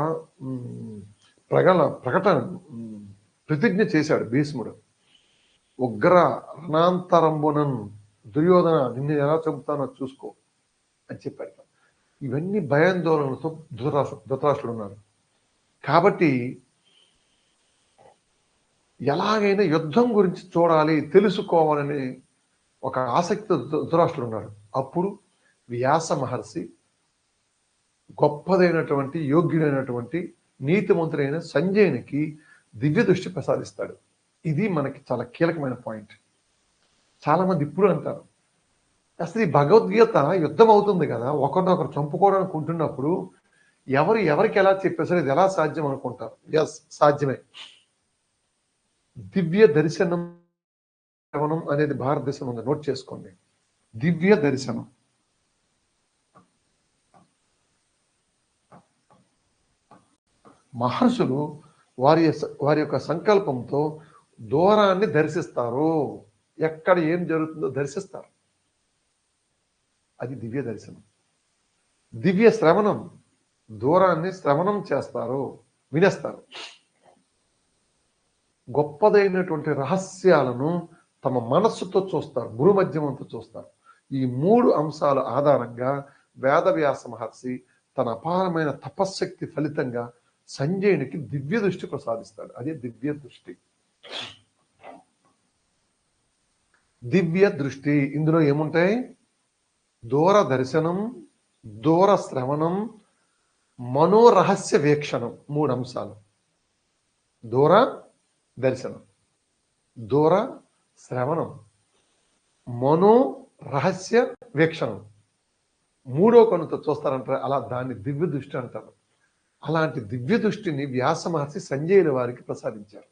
ప్రతిజ్ఞ చేశాడు భీష్ముడు. ఉగ్ర రణాంతరంబునన్ దుర్యోధన, నిన్ను ఎలా చంపుతానో చూసుకో అని చెప్పాడు. ఇవన్నీ భయాందోళనలతో ధృతరాష్ట్రుడు ఉన్నాడు. కాబట్టి ఎలాగైనా యుద్ధం గురించి చూడాలి, తెలుసుకోవాలని ఒక ఆసక్తితో ధృతరాష్ట్రుడు ఉన్నాడు. అప్పుడు వ్యాస మహర్షి గొప్పదైనటువంటి యోగ్యుడైనటువంటి నీతిమంతుడైన సంజయునికి దివ్య దృష్టి ప్రసాదిస్తాడు. ఇది మనకి చాలా కీలకమైన పాయింట్. చాలా మంది ఇప్పుడు అంటారు, అసలు ఈ భగవద్గీత యుద్ధం అవుతుంది కదా, ఒకరినొకరు చంపుకోవడానికి ఉంటున్నప్పుడు ఎవరికి ఎలా చెప్పేసారు, ఇది ఎలా సాధ్యం అనుకుంటారు. ఎస్, సాధ్యమే. దివ్య దర్శనం అనేది భారతదేశం ఉంది, నోట్ చేసుకోండి. దివ్య దర్శనం మహర్షులు వారి యొక్క సంకల్పంతో దూరాన్ని దర్శిస్తారు. ఎక్కడ ఏం జరుగుతుందో దర్శిస్తారు. అది దివ్య దర్శనం. దివ్య శ్రవణం, దూరాన్ని శ్రవణం చేస్తారు, వినేస్తారు. గొప్పదైనటువంటి రహస్యాలను తమ మనస్సుతో చూస్తారు, గురు మధ్యమంతో చూస్తారు. ఈ 3 అంశాల ఆధారంగా వేదవ్యాస మహర్షి తన అపారమైన తపశ్శక్తి ఫలితంగా సంజయునికి దివ్య దృష్టి ప్రసాదిస్తాడు. అదే దివ్య దృష్టి. దివ్య దృష్టి ఇందులో ఏముంటాయి? దూర దర్శనం, దూర శ్రవణం, మనోరహస్య వీక్షణం. 3 అంశాలు. దూర దర్శనం, దూర శ్రవణం, మనో రహస్య వీక్షణం. 3వ కన్నుతో చూస్తారంటారు, అలా దాన్ని దివ్య దృష్టి అంటారు. అలాంటి దివ్య దృష్టిని వ్యాస మహర్షి సంజయుల వారికి ప్రసాదించారు.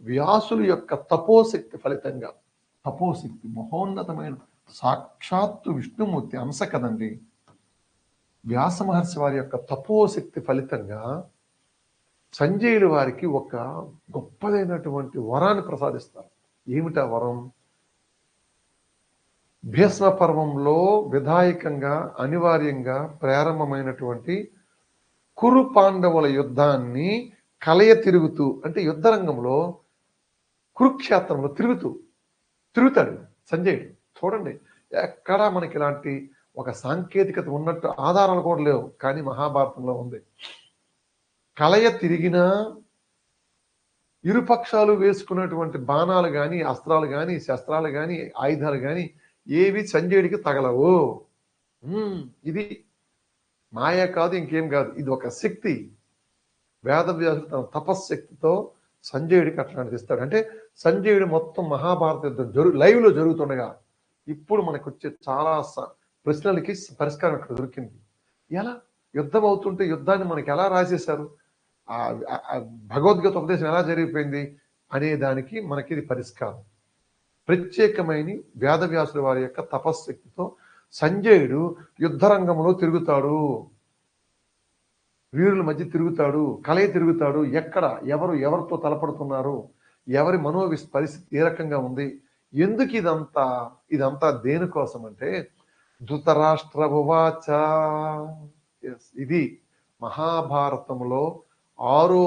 వ్యాసుల యొక్క తపోశక్తి ఫలితంగా, తపోశక్తి మహోన్నతమైన సాక్షాత్తు విష్ణుమూర్తి అంశ కదండి. వ్యాస మహర్షి వారి యొక్క తపోశక్తి ఫలితంగా సంజయుల వారికి ఒక గొప్పదైనటువంటి వరాన్ని ప్రసాదిస్తారు. ఏమిటా వరం? భీష్మ పర్వంలో విధాయకంగా అనివార్యంగా ప్రారంభమైనటువంటి కురు పాండవుల యుద్ధాన్ని కలయ తిరుగుతూ, అంటే యుద్ధరంగంలో కురుక్షేత్రంలో తిరుగుతాడు సంజయుడు. చూడండి, ఎక్కడా మనకి ఇలాంటి ఒక సాంకేతికత ఉన్నట్టు ఆధారాలు కూడా లేవు, కానీ మహాభారతంలో ఉంది. కలయ తిరిగినా ఇరుపక్షాలు వేసుకున్నటువంటి బాణాలు కానీ, అస్త్రాలు కానీ, శస్త్రాలు కానీ, ఆయుధాలు కానీ ఏవి సంజయుడికి తగలవు. ఇది మాయ కాదు, ఇంకేం కాదు. ఇది ఒక శక్తి. వేదవ్యాసుడు తన తపశ్శక్తితో సంజయుడికి అట్లాంటిది ఇస్తాడు. అంటే సంజయుడు మొత్తం మహాభారత యుద్ధం లైవ్లో జరుగుతుండగా ఇప్పుడు మనకు వచ్చే చాలా ప్రశ్నలకి పరిష్కారం ఇక్కడ దొరికింది. ఎలా యుద్ధం అవుతుంటే యుద్ధాన్ని మనకి ఎలా రాసేశారు, భగవద్గీత ఉపదేశం ఎలా జరిగిపోయింది అనే దానికి మనకి ఇది పరిష్కారం. ప్రత్యేకమైన వేదవ్యాసుల వారి యొక్క తపశ్శక్తితో సంజయుడు యుద్ధరంగంలో తిరుగుతాడు, వీరుల మధ్య తిరుగుతాడు, కలయ తిరుగుతాడు. ఎక్కడ ఎవరితో తలపడుతున్నారు, ఎవరి పరిస్థితి ఏ రకంగా ఉంది, ఎందుకు ఇదంతా దేనికోసం అంటే ధృతరాష్ట్ర ఉవాచ. ఇది మహాభారతంలో 6వ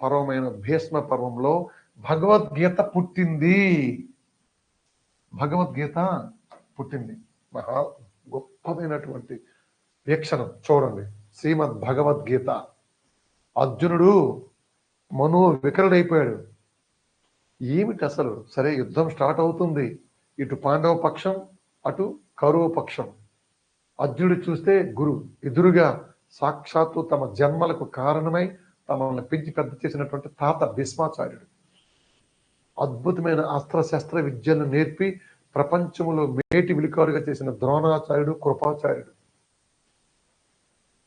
పర్వమైన భీష్మ పర్వంలో భగవద్గీత పుట్టింది. భగవద్గీత పుట్టింది. మహా గొప్పదైనటువంటి వీక్షణం చూడండి. శ్రీమద్ భగవద్గీత. అర్జునుడు వికరుడైపోయాడు. ఏమిటి అసలు? సరే, యుద్ధం స్టార్ట్ అవుతుంది. ఇటు పాండవ పక్షం, అటు కౌరవ పక్షం. అర్జునుడు చూస్తే గురు ఎదురుగా సాక్షాత్తు తమ జన్మలకు కారణమై తమల్ని పెంచి పెద్ద చేసినటువంటి తాత భీష్మాచార్యుడు. అద్భుతమైన అస్త్రశస్త్ర విద్యను నేర్పి ప్రపంచంలో మేటి విలుకారుగా చేసిన ద్రోణాచార్యుడు, కృపాచార్యుడు.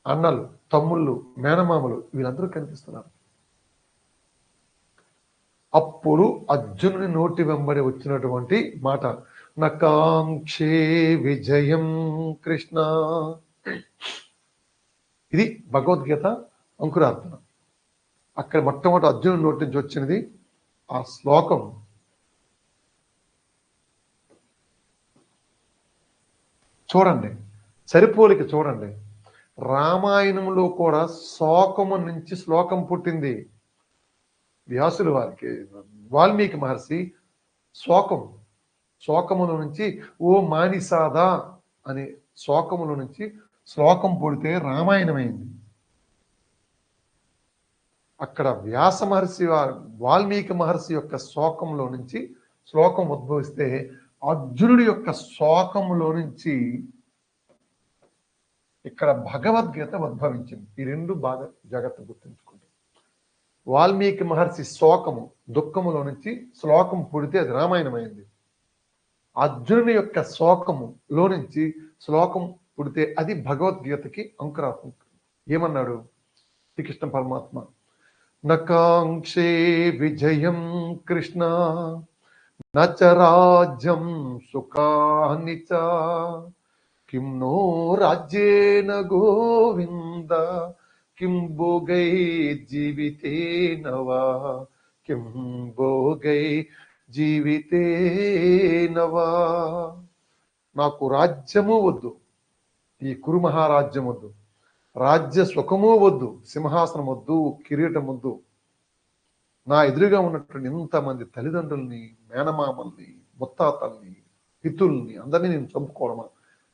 అన్నలు, తమ్ముళ్ళు, మేనమామలు వీళ్ళందరూ కనిపిస్తున్నారు. అప్పుడు అర్జునుని నోటి వెంబడి వచ్చినటువంటి మాట, నకాంక్షే విజయం కృష్ణ. ఇది భగవద్గీత అంకురార్పణ. అక్కడ మొట్టమొదటి అర్జునుడి నోటి నుంచి వచ్చినది ఆ శ్లోకం. చూడండి, సరిపోలిక చూడండి. రామాయణంలో కూడా శోకము నుంచి శ్లోకం పుట్టింది. వ్యాసుల వారికి, వాల్మీకి మహర్షి శోకముల నుంచి ఓ మానిసాదా అనే శోకముల నుంచి శ్లోకం పుడితే రామాయణమైంది. అక్కడ వ్యాస మహర్షి వాల్మీకి మహర్షి యొక్క శోకంలో నుంచి శ్లోకం ఉద్భవిస్తే అర్జునుడి యొక్క శోకంలో నుంచి ఇక్కడ భగవద్గీత ఉద్భవించింది. ఈ రెండు బాగా జాగ్రత్త గుర్తుంచుకుంటాం. వాల్మీకి మహర్షి శోకము దుఃఖములో నుంచి శ్లోకం పుడితే అది రామాయణమైంది. అర్జునుని యొక్క శోకములో నుంచి శ్లోకం పుడితే అది భగవద్గీతకి అంకురాత్మకం. ఏమన్నాడు శ్రీకృష్ణ పరమాత్మ? నకాంక్షే విజయం కృష్ణ నచ రాజ్యం సుఖాని చ కిం నో రాజ్యేన గోవింద కిం భోగై జీవితేనవా కిం భోగై జీవితేనవా. నాకు రాజ్యము వద్దు, ఈ కురు మహారాజ్యం వద్దు, రాజ్య సుఖము వద్దు, సింహాసనం వద్దు, కిరీటం వద్దు. నా ఎదురుగా ఉన్నటువంటి ఇంతమంది తల్లిదండ్రుల్ని, మేనమామల్ని, ముత్తాతల్ని, పితుల్ని అందరినీ నేను చంపుకోవడమా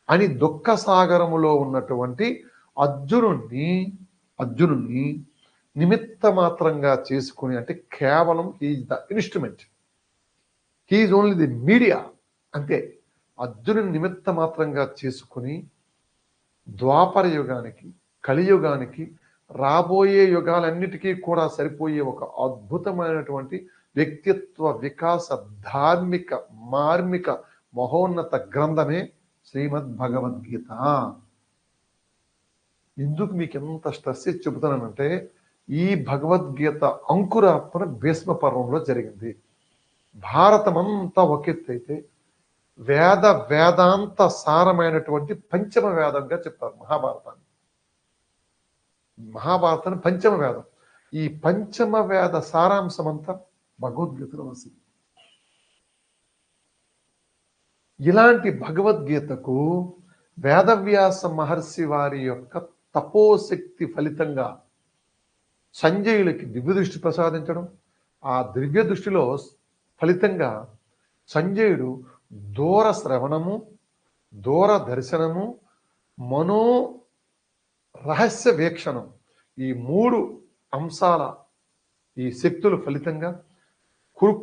అని దుఃఖ సాగరములో ఉన్నటువంటి అర్జునుని నిమిత్త మాత్రంగా చేసుకుని, అంటే కేవలం he is the instrument, he is only the media అంతే. అర్జునుని నిమిత్త మాత్రంగా చేసుకుని ద్వాపర యుగానికి, కలియుగానికి, రాబోయే యుగాలన్నిటికీ కూడా సరిపోయే ఒక అద్భుతమైనటువంటి వ్యక్తిత్వ వికాస ధార్మిక మార్మిక మహోన్నత గ్రంథమే శ్రీమద్ భగవద్గీత. ఎందుకు మీకు ఎంత స్ట్రెస్ ఇచ్చి చెబుతున్నానంటే, ఈ భగవద్గీత అంకురార్పణ భీష్మ పర్వంలో జరిగింది. భారతమంతా ఒకెత్తైతే వేదాంత సారమైనటువంటి పంచమ వేదంగా చెప్తారు మహాభారతాన్ని. పంచమ వేదం. ఈ పంచమ వేద సారాంశం అంతా భగవద్గీతలో వస్తుంది. ఇలాంటి భగవద్గీతకు వేదవ్యాస మహర్షి వారి యొక్క తపోశక్తి ఫలితంగా సంజయులకి దివ్య దృష్టి ప్రసాదించడం, ఆ దివ్య దృష్టిలో ఫలితంగా సంజయుడు దూర శ్రవణము, దూర దర్శనము, మనో రహస్య వీక్షణం, ఈ మూడు అంశాల ఈ శక్తుల ఫలితంగా కురు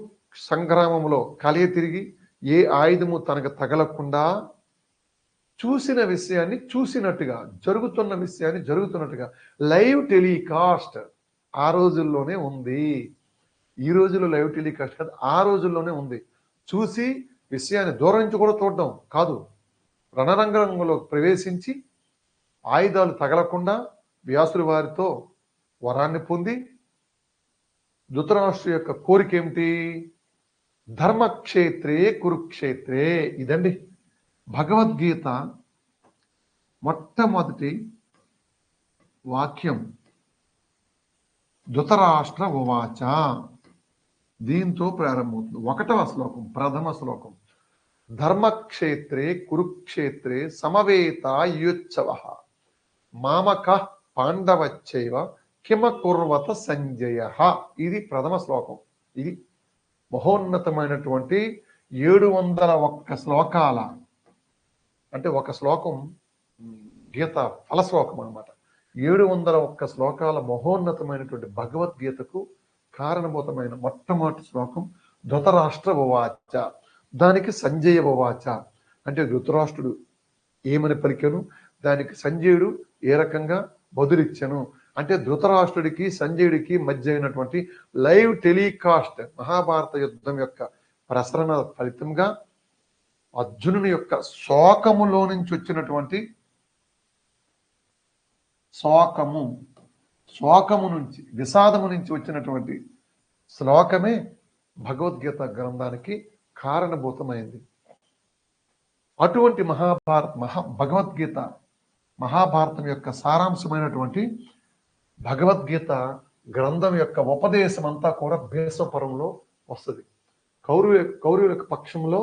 సంగ్రామంలో కలియ తిరిగి ఏ ఆయుధము తనకు తగలకుండా చూసిన విషయాన్ని చూసినట్టుగా, జరుగుతున్న విషయాన్ని జరుగుతున్నట్టుగా లైవ్ టెలికాస్ట్ ఆ రోజుల్లోనే ఉంది. ఈ రోజుల్లో లైవ్ టెలికాస్ట్ కాదు, ఆ రోజుల్లోనే ఉంది. చూసి విషయాన్ని దూరం నుంచి కూడా చూడడం కాదు, రణరంగంలో ప్రవేశించి ఆయుధాలు తగలకుండా వ్యాసుల వారితో వరాన్ని పొంది, ధృతరాష్ట్ర యొక్క కోరిక ఏమిటి? ధర్మక్షేత్రే కురుక్షేత్రే. ఇదండి భగవద్గీత మొట్టమొదటి వాక్యం. ధృతరాష్ట్ర ఉవాచ, దీంతో ప్రారంభమవుతుంది. 1వ శ్లోకం, ప్రథమ శ్లోకం. ధర్మక్షేత్రే కురుక్షేత్రే సమవేతాయుత్సవ మామక పాండవచ్చైవ కిమకుర్వత సంజయ. ఇది ప్రథమ శ్లోకం. ఇది మహోన్నతమైనటువంటి 701 శ్లోకాల, అంటే ఒక శ్లోకం గీత ఫలశ్లోకం అనమాట. 701 శ్లోకాల మహోన్నతమైనటువంటి భగవద్గీతకు కారణభూతమైన మొట్టమొదటి శ్లోకం ధృతరాష్ట్ర ఉవాచ. దానికి సంజయ ఉవాచ అంటే ధృతరాష్ట్రుడు ఏమని పలికెను, దానికి సంజయుడు ఏ రకంగా బదులిచ్చాను అంటే ధృతరాష్ట్రుడికి సంజయుడికి మధ్య అయినటువంటి లైవ్ టెలికాస్ట్ మహాభారత యుద్ధం యొక్క ప్రసరణ ఫలితంగా అర్జునుని యొక్క శోకములో నుంచి వచ్చినటువంటి శోకము నుంచి, విషాదము నుంచి వచ్చినటువంటి శ్లోకమే భగవద్గీత గ్రంథానికి కారణభూతమైంది. అటువంటి భగవద్గీత మహాభారతం యొక్క సారాంశమైనటువంటి భగవద్గీత గ్రంథం యొక్క ఉపదేశం అంతా కూడా భీష్మ పర్వంలో వస్తుంది. కౌరవుల యొక్క పక్షంలో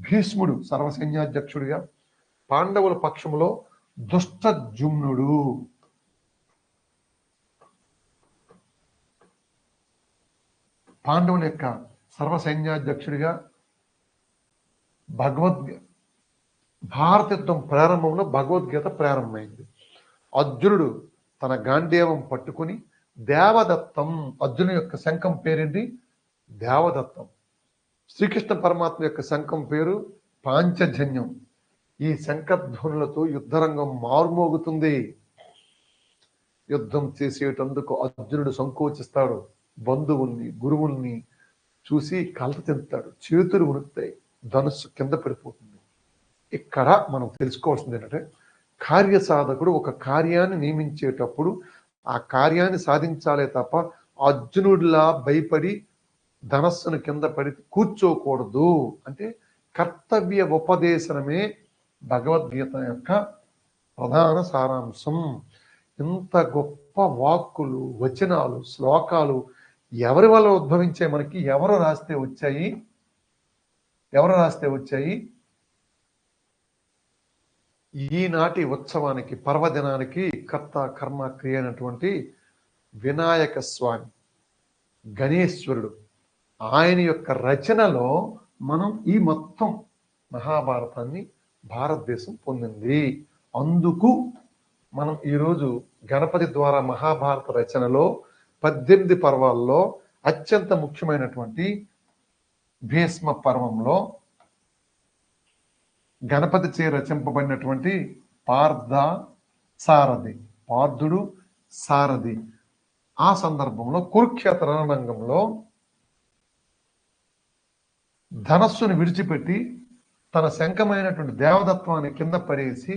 భీష్ముడు సర్వసైన్యాధ్యక్షుడిగా, పాండవుల పక్షంలో దుష్టజుమ్నుడు, పాండవుల యొక్క సర్వసైన్యాధ్యక్షుడిగా భారత యుద్ధం ప్రారంభంలో భగవద్గీత ప్రారంభమైంది. అర్జునుడు తన గాంధీవం పట్టుకుని దేవదత్తం, అర్జును యొక్క శంఖం పేరేంటి? దేవదత్తం. శ్రీకృష్ణ పరమాత్మ యొక్క శంఖం పేరు పాంచజన్యం. ఈ శంఖధ్వనులతో యుద్ధరంగం మారుమోగుతుంది. యుద్ధం చేసేటందుకు అర్జునుడు సంకోచిస్తాడు. బంధువుల్ని, గురువుల్ని చూసి కలత చెందుతాడు. చేతులు ఉణుకుతాయి, ధనుస్సు కింద పడిపోతుంది. ఇక్కడ మనం తెలుసుకోవాల్సింది ఏంటంటే, కార్యసాధకుడు ఒక కార్యాన్ని నియమించేటప్పుడు ఆ కార్యాన్ని సాధించాలే తప్ప అర్జునుడిలా భయపడి ధనస్సును కింద పడి కూర్చోకూడదు. అంటే కర్తవ్య ఉపదేశనమే భగవద్గీత యొక్క ప్రధాన సారాంశం. ఇంత గొప్ప వాక్కులు, వచనాలు, శ్లోకాలు ఎవరి వల్ల ఉద్భవించే? మనకి ఎవరు రాస్తే వచ్చాయి? ఈనాటి ఉత్సవానికి, పర్వదినానికి కర్త కర్మ క్రియ అయినటువంటి వినాయక స్వామి, గణేశ్వరుడు, ఆయన యొక్క రచనలో మనం ఈ మొత్తం మహాభారతాన్ని భారతదేశం పొందింది. అందుకు మనం ఈరోజు గణపతి ద్వారా మహాభారత రచనలో 18 పర్వాల్లో అత్యంత ముఖ్యమైనటువంటి భీష్మ పర్వంలో గణపతి చే రచింపబడినటువంటి పార్థుడు సారథి, ఆ సందర్భంలో కురుక్షేత్ర రణరంగంలో ధనస్సును విడిచిపెట్టి తన శంఖమైనటువంటి దేవదత్వాన్ని కింద పడేసి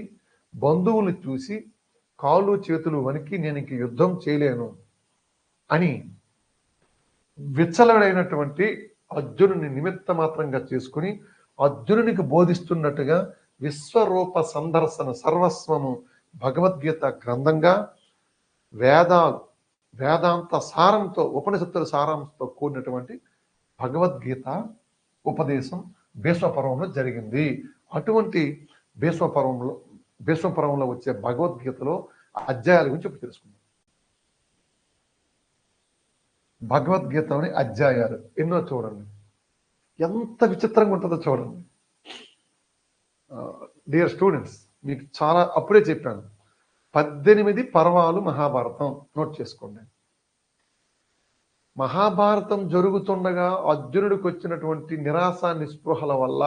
బంధువులు చూసి కాళ్ళు చేతులు వణికి నేను ఇంక యుద్ధం చేయలేను అని విచ్చలడైనటువంటి అర్జునుని నిమిత్త మాత్రంగా చేసుకుని అర్జునునికి బోధిస్తున్నట్టుగా విశ్వరూప సందర్శన సర్వస్వము భగవద్గీత గ్రంథంగా వేదాంత సారంతో, ఉపనిషత్తుల సారాంశంతో కూడినటువంటి భగవద్గీత ఉపదేశం భీష్మపర్వంలో జరిగింది. అటువంటి భీష్మపర్వంలో వచ్చే భగవద్గీతలో అధ్యాయాల గురించి ఇప్పుడు తెలుసుకుందాం. భగవద్గీతలోని అధ్యాయాలు ఎన్నో చూడండి, ఎంత విచిత్రంగా ఉంటుందో చూడండి. డియర్ స్టూడెంట్స్, మీకు చాలా అప్పుడే చెప్పాను, 18 పర్వాలు మహాభారతం. నోట్ చేసుకోండి. మహాభారతం జరుగుతుండగా అర్జునుడికి వచ్చినటువంటి నిరాశ నిస్పృహల వల్ల,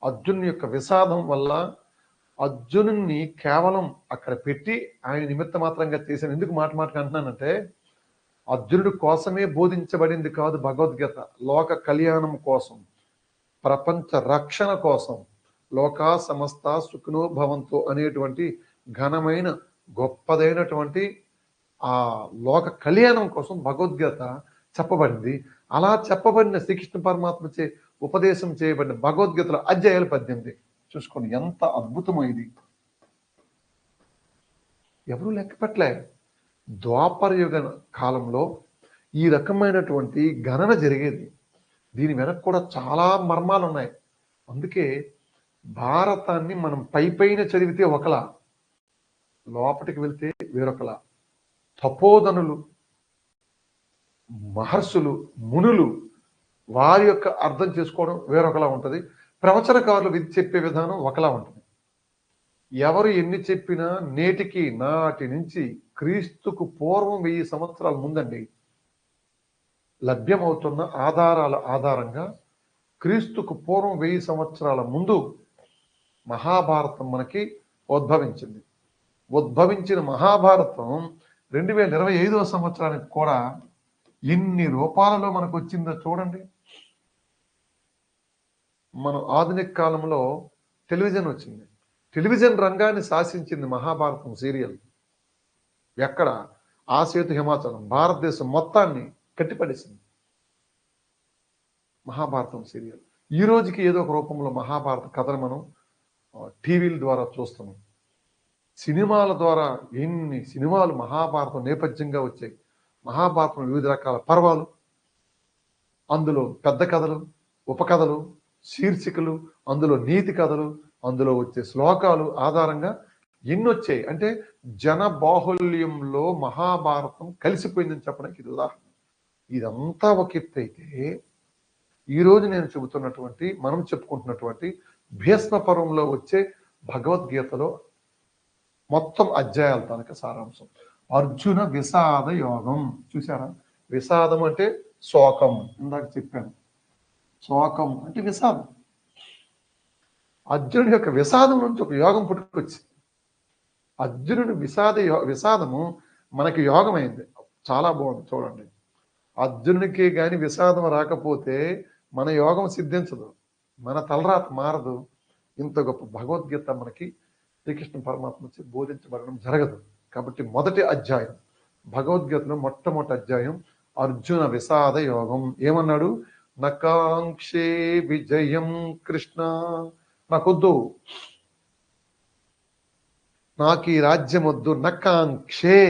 అర్జునుని యొక్క విషాదం వల్ల అర్జునుడిని కేవలం అక్కడ పెట్టి ఆయన నిమిత్త మాత్రంగా చేశాను. ఎందుకు మాటకి అంటున్నానంటే, అర్జునుడి కోసమే బోధించబడింది కాదు భగవద్గీత. లోక కళ్యాణం కోసం, ప్రపంచ రక్షణ కోసం, లోకా సమస్త సుఖినో భవంతు అనేటువంటి ఘనమైన గొప్పదైనటువంటి ఆ లోక కళ్యాణం కోసం భగవద్గీత చెప్పబడింది. అలా చెప్పబడిన శ్రీకృష్ణ పరమాత్మ చే ఉపదేశం చేయబడిన భగవద్గీతలో అధ్యాయాలు 18. చూసుకోండి ఎంత అద్భుతమో ఇది. ఎవరు లెక్కపెట్టలే. ద్వాపర యుగ కాలంలో ఈ రకమైనటువంటి గణన జరిగేది. దీని వెనక కూడా చాలా మర్మాలు ఉన్నాయి. అందుకే భారతాన్ని మనం పైన చదివితే ఒకలా, లోపలికి వెళ్తే వేరొకలా. తపోధనులు, మహర్షులు, మునులు వారి యొక్క అర్థం చేసుకోవడం వేరొకలా ఉంటుంది. ప్రవచనకారులు విధి చెప్పే విధానం ఒకలా ఉంటుంది. ఎవరు ఎన్ని చెప్పినా నేటికి, నాటి నుంచి క్రీస్తుకు పూర్వం 1000 సంవత్సరాల ముందండి లభ్యమవుతున్న ఆధారాల ఆధారంగా క్రీస్తుకు పూర్వం 1000 సంవత్సరాల ముందు మహాభారతం మనకి ఉద్భవించింది. ఉద్భవించిన మహాభారతం 2025వ సంవత్సరానికి కూడా ఎన్ని రూపాలలో మనకు వచ్చిందో చూడండి. మనం ఆధునిక కాలంలో టెలివిజన్ వచ్చింది. టెలివిజన్ రంగాన్ని శాసించింది మహాభారతం సీరియల్. ఎక్కడ? ఆ సేతు హిమాచలం, భారతదేశం మొత్తాన్ని కట్టిపడేసింది మహాభారతం సీరియల్. ఈ రోజుకి ఏదో ఒక రూపంలో మహాభారత కథను మనం టీవీల ద్వారా చూస్తున్నాం. సినిమాల ద్వారా ఎన్ని సినిమాలు మహాభారతం నేపథ్యంగా వచ్చాయి. మహాభారతం వివిధ రకాల పర్వాలు, అందులో పెద్ద కథలు, ఉపకథలు, శీర్షికలు, అందులో నీతి కథలు, అందులో వచ్చే శ్లోకాలు ఆధారంగా ఎన్ని వచ్చాయి. అంటే జన బాహుల్యంలో మహాభారతం కలిసిపోయిందని చెప్పడానికి ఇది ఉదాహరణ. ఇదంతా ఒక ఎత్తు అయితే, ఈరోజు నేను చెబుతున్నటువంటి, మనం చెప్పుకుంటున్నటువంటి భీష్మ పర్వంలో వచ్చే భగవద్గీతలో మొత్తం అధ్యాయాల తాలూకా సారాంశం. అర్జున విషాద యోగం. చూసారా? విషాదం అంటే శోకం. ఇందాక చెప్పాను, శోకం అంటే విషాదం. అర్జునుడి యొక్క విషాదం నుంచి ఒక యోగం పుట్టుకొచ్చి, అర్జునుడి విషాదము మనకి యోగమైంది. చాలా బాగుంది చూడండి. అర్జునుడికి కానీ విషాదం రాకపోతే మన యోగం సిద్ధించదు, మన తలరాత మారదు. ఇంత గొప్ప భగవద్గీత మనకి శ్రీకృష్ణ పరమాత్మ నుంచి బోధించబడడం జరగదు. కాబట్టి మొదటి అధ్యాయం భగవద్గీతలో మొట్టమొదటి అధ్యాయం అర్జున విషాద యోగం. ఏమన్నాడు? నకాంక్షే విజయం కృష్ణ. నాకొద్దు, నాకు ఈ రాజ్యం వద్దు. నకాంక్షే,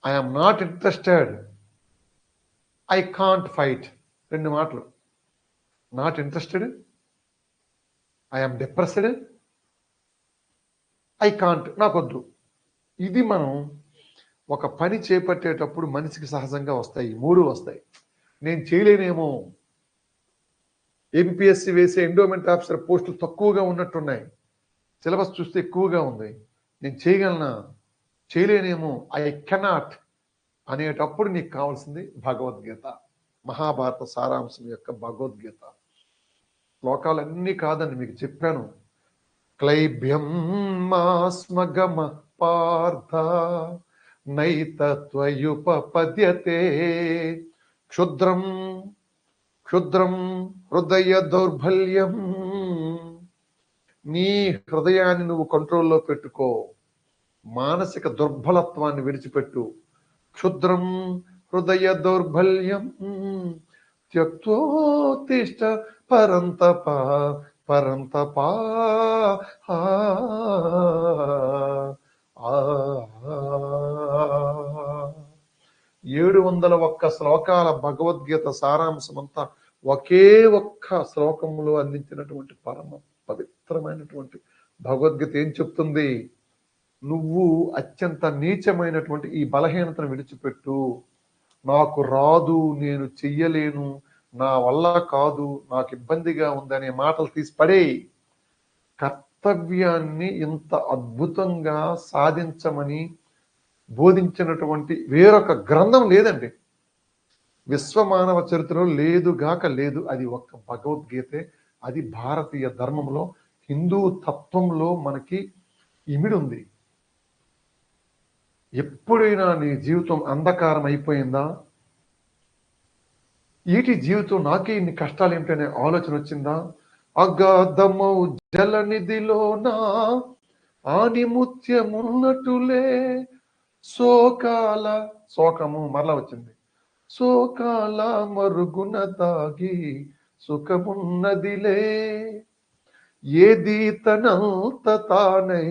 I'm not interested, I can't fight. 2 మాటలు. Not interested, I'm depressed, I can't, నాకొద్దు. ఇది మనం ఒక పని చేపట్టేటప్పుడు మనిషికి సహజంగా వస్తాయి. 3 వస్తాయి. నేను చేయలేనేమో, ఏపీఎస్సి వేసే ఎండోమెంట్ ఆఫీసర్ పోస్టులు తక్కువగా ఉన్నట్టున్నాయి, సిలబస్ చూస్తే ఎక్కువగా ఉంది, నేను చేయగలనా, చేయలేనేమో, ఐ కెనాట్ అనేటప్పుడు నీకు కావాల్సింది భగవద్గీత, మహాభారత సారాంశం యొక్క భగవద్గీత. శ్లోకాలన్నీ కాదని మీకు చెప్పాను. క్లైభ్యం మాస్మగమ పార్థ నైతత్వయుపపద్యతే క్షుద్రం క్షుద్రం హృదయ దౌర్బల్యం. నీ హృదయాన్ని నువ్వు కంట్రోల్లో పెట్టుకో, మానసిక దుర్బలత్వాన్ని విడిచిపెట్టు. క్షుద్రం హృదయ దౌర్బల్యం త్యక్తోత్తిష్ట పరంతప పరంతప. 701 శ్లోకాల భగవద్గీత సారాంశం అంతా ఒకే ఒక్క శ్లోకంలో అందించినటువంటి పరమ పవిత్రమైనటువంటి భగవద్గీత ఏం చెప్తుంది? నువ్వు అత్యంత నీచమైనటువంటి ఈ బలహీనతను విడిచిపెట్టు. నాకు రాదు, నేను చెయ్యలేను, నా వల్ల కాదు, నాకు ఇబ్బందిగా ఉందనే మాటలు తీసి పడేయి. కర్తవ్యాన్ని ఇంత అద్భుతంగా సాధించమని బోధించినటువంటి వేరొక గ్రంథం లేదండి. విశ్వమానవ చరిత్రలో లేదుగాక లేదు. అది ఒక్క భగవద్గీతే. అది భారతీయ ధర్మంలో, హిందూ తత్వంలో మనకి ఇమిడి ఉంది. ఎప్పుడైనా నీ జీవితం అంధకారం అయిపోయిందా? ఈటి జీవితం నాకే ఇన్ని కష్టాలు ఏమిటనే ఆలోచన వచ్చిందా? అగాధమౌ జలనిధిలోన ఆనిముత్యమున్నట్టులే శోకము మరలా వచ్చింది. శోకాల మరుగున దాగి సుఖమున్నదిలే, ఏది తనంత తానై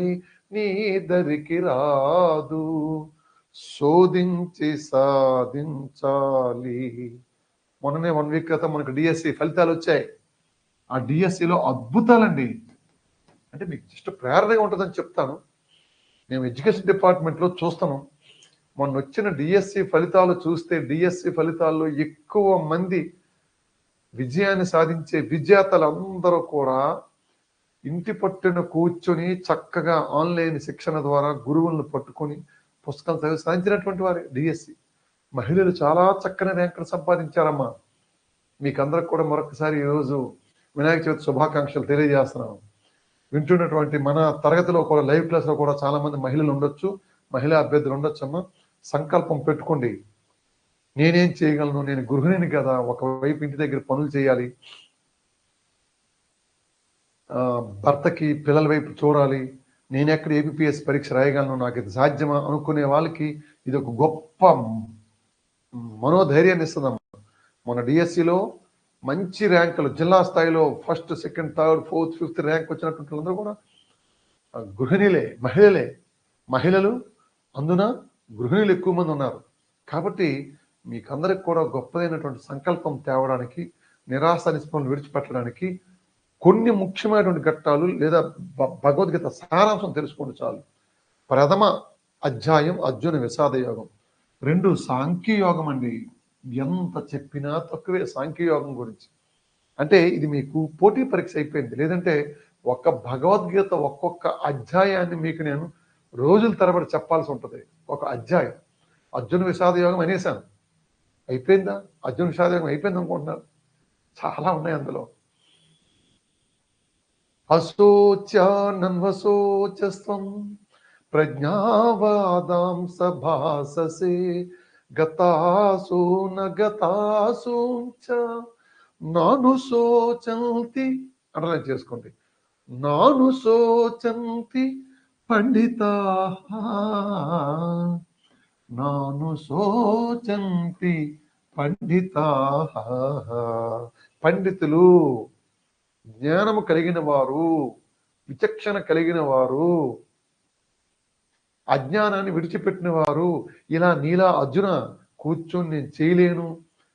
నీ దరికి రాదు, శోధించి సాధించాలి. మొన్ననే 1 వీక్ క్రితం మనకు డిఎస్సి ఫలితాలు వచ్చాయి. ఆ డిఎస్సిలో అద్భుతాలండి. అంటే మీకు జస్ట్ ప్రేరణగా ఉంటుందని చెప్తాను. మేము ఎడ్యుకేషన్ డిపార్ట్మెంట్లో చూస్తాను. మొన్న వచ్చిన డిఎస్సి ఫలితాలు చూస్తే, డిఎస్సి ఫలితాల్లో ఎక్కువ మంది విజయాన్ని సాధించే విజేతలందరూ కూడా ఇంటి పట్టున కూర్చొని చక్కగా ఆన్లైన్ శిక్షణ ద్వారా గురువులను పట్టుకొని పుస్తకాలు చదివి సాధించినటువంటి వారే డిఎస్సి. మహిళలు చాలా చక్కని ర్యాంకులు సంపాదించారమ్మా. మీకందరికి కూడా మరొకసారి ఈరోజు వినాయక చవితి శుభాకాంక్షలు తెలియజేస్తున్నాను. వింటున్నటువంటి మన తరగతిలో కూడా, లైవ్ క్లాస్లో కూడా చాలా మంది మహిళలు ఉండొచ్చు, మహిళా అభ్యర్థులు ఉండొచ్చు. అమ్మా, సంకల్పం పెట్టుకోండి. నేనేం చేయగలను, నేను గృహిణిని కదా, ఒకవైపు ఇంటి దగ్గర పనులు చేయాలి, భర్తకి పిల్లల వైపు చూడాలి, నేను ఎక్కడ ఏపీఎస్ పరీక్ష రాయగలను, నాకు ఇది సాధ్యమా అనుకునే వాళ్ళకి ఇది ఒక గొప్ప మనోధైర్యాన్ని ఇస్తుందమ్మా. మన డిఎస్సిలో మంచి ర్యాంకులు, జిల్లా స్థాయిలో 1st, 2nd, 3rd, 4th, 5th rank వచ్చినటువంటి వాళ్ళందరూ కూడా గృహిణులే, మహిళలు. అందున గృహిణులు ఎక్కువ మంది ఉన్నారు. కాబట్టి మీకందరికి కూడా గొప్పదైనటువంటి సంకల్పం తేవడానికి, నిరాశ నిస్పృహలు విడిచిపెట్టడానికి కొన్ని ముఖ్యమైనటువంటి ఘట్టాలు లేదా భగవద్గీత సారాంశం తెలుసుకోండి చాలు. ప్రథమ అధ్యాయం అర్జున విషాద యోగం. 2 సాంఖ్యయోగం అండి. ఎంత చెప్పినా తక్కువే సాంఖ్యయోగం గురించి. అంటే ఇది మీకు పోటీ పరీక్ష అయిపోయింది. లేదంటే ఒక్క భగవద్గీత ఒక్కొక్క అధ్యాయాన్ని మీకు నేను రోజుల తరబడి చెప్పాల్సి ఉంటుంది. ఒక అధ్యాయం అర్జున విషాద యోగం అనేసాను. అయిపోయిందా? అర్జున విషాద యోగం అయిపోయింది అనుకుంటున్నారు? చాలా ఉన్నాయి అందులో. అశోచ్యానన్వశోచస్వం ప్రజ్ఞావాదాం సభాససే గతాసు నగతాసు నాను శోచంతి అండర్లైన్ చేసుకోండి. నాను శోచంతి పండితా నాను శోచంతి పండితా పండితులు, జ్ఞానము కలిగిన వారు, విచక్షణ కలిగిన వారు, అజ్ఞానాన్ని విడిచిపెట్టిన వారు ఇలా నీలా అర్జున కూర్చొని నేను చేయలేను,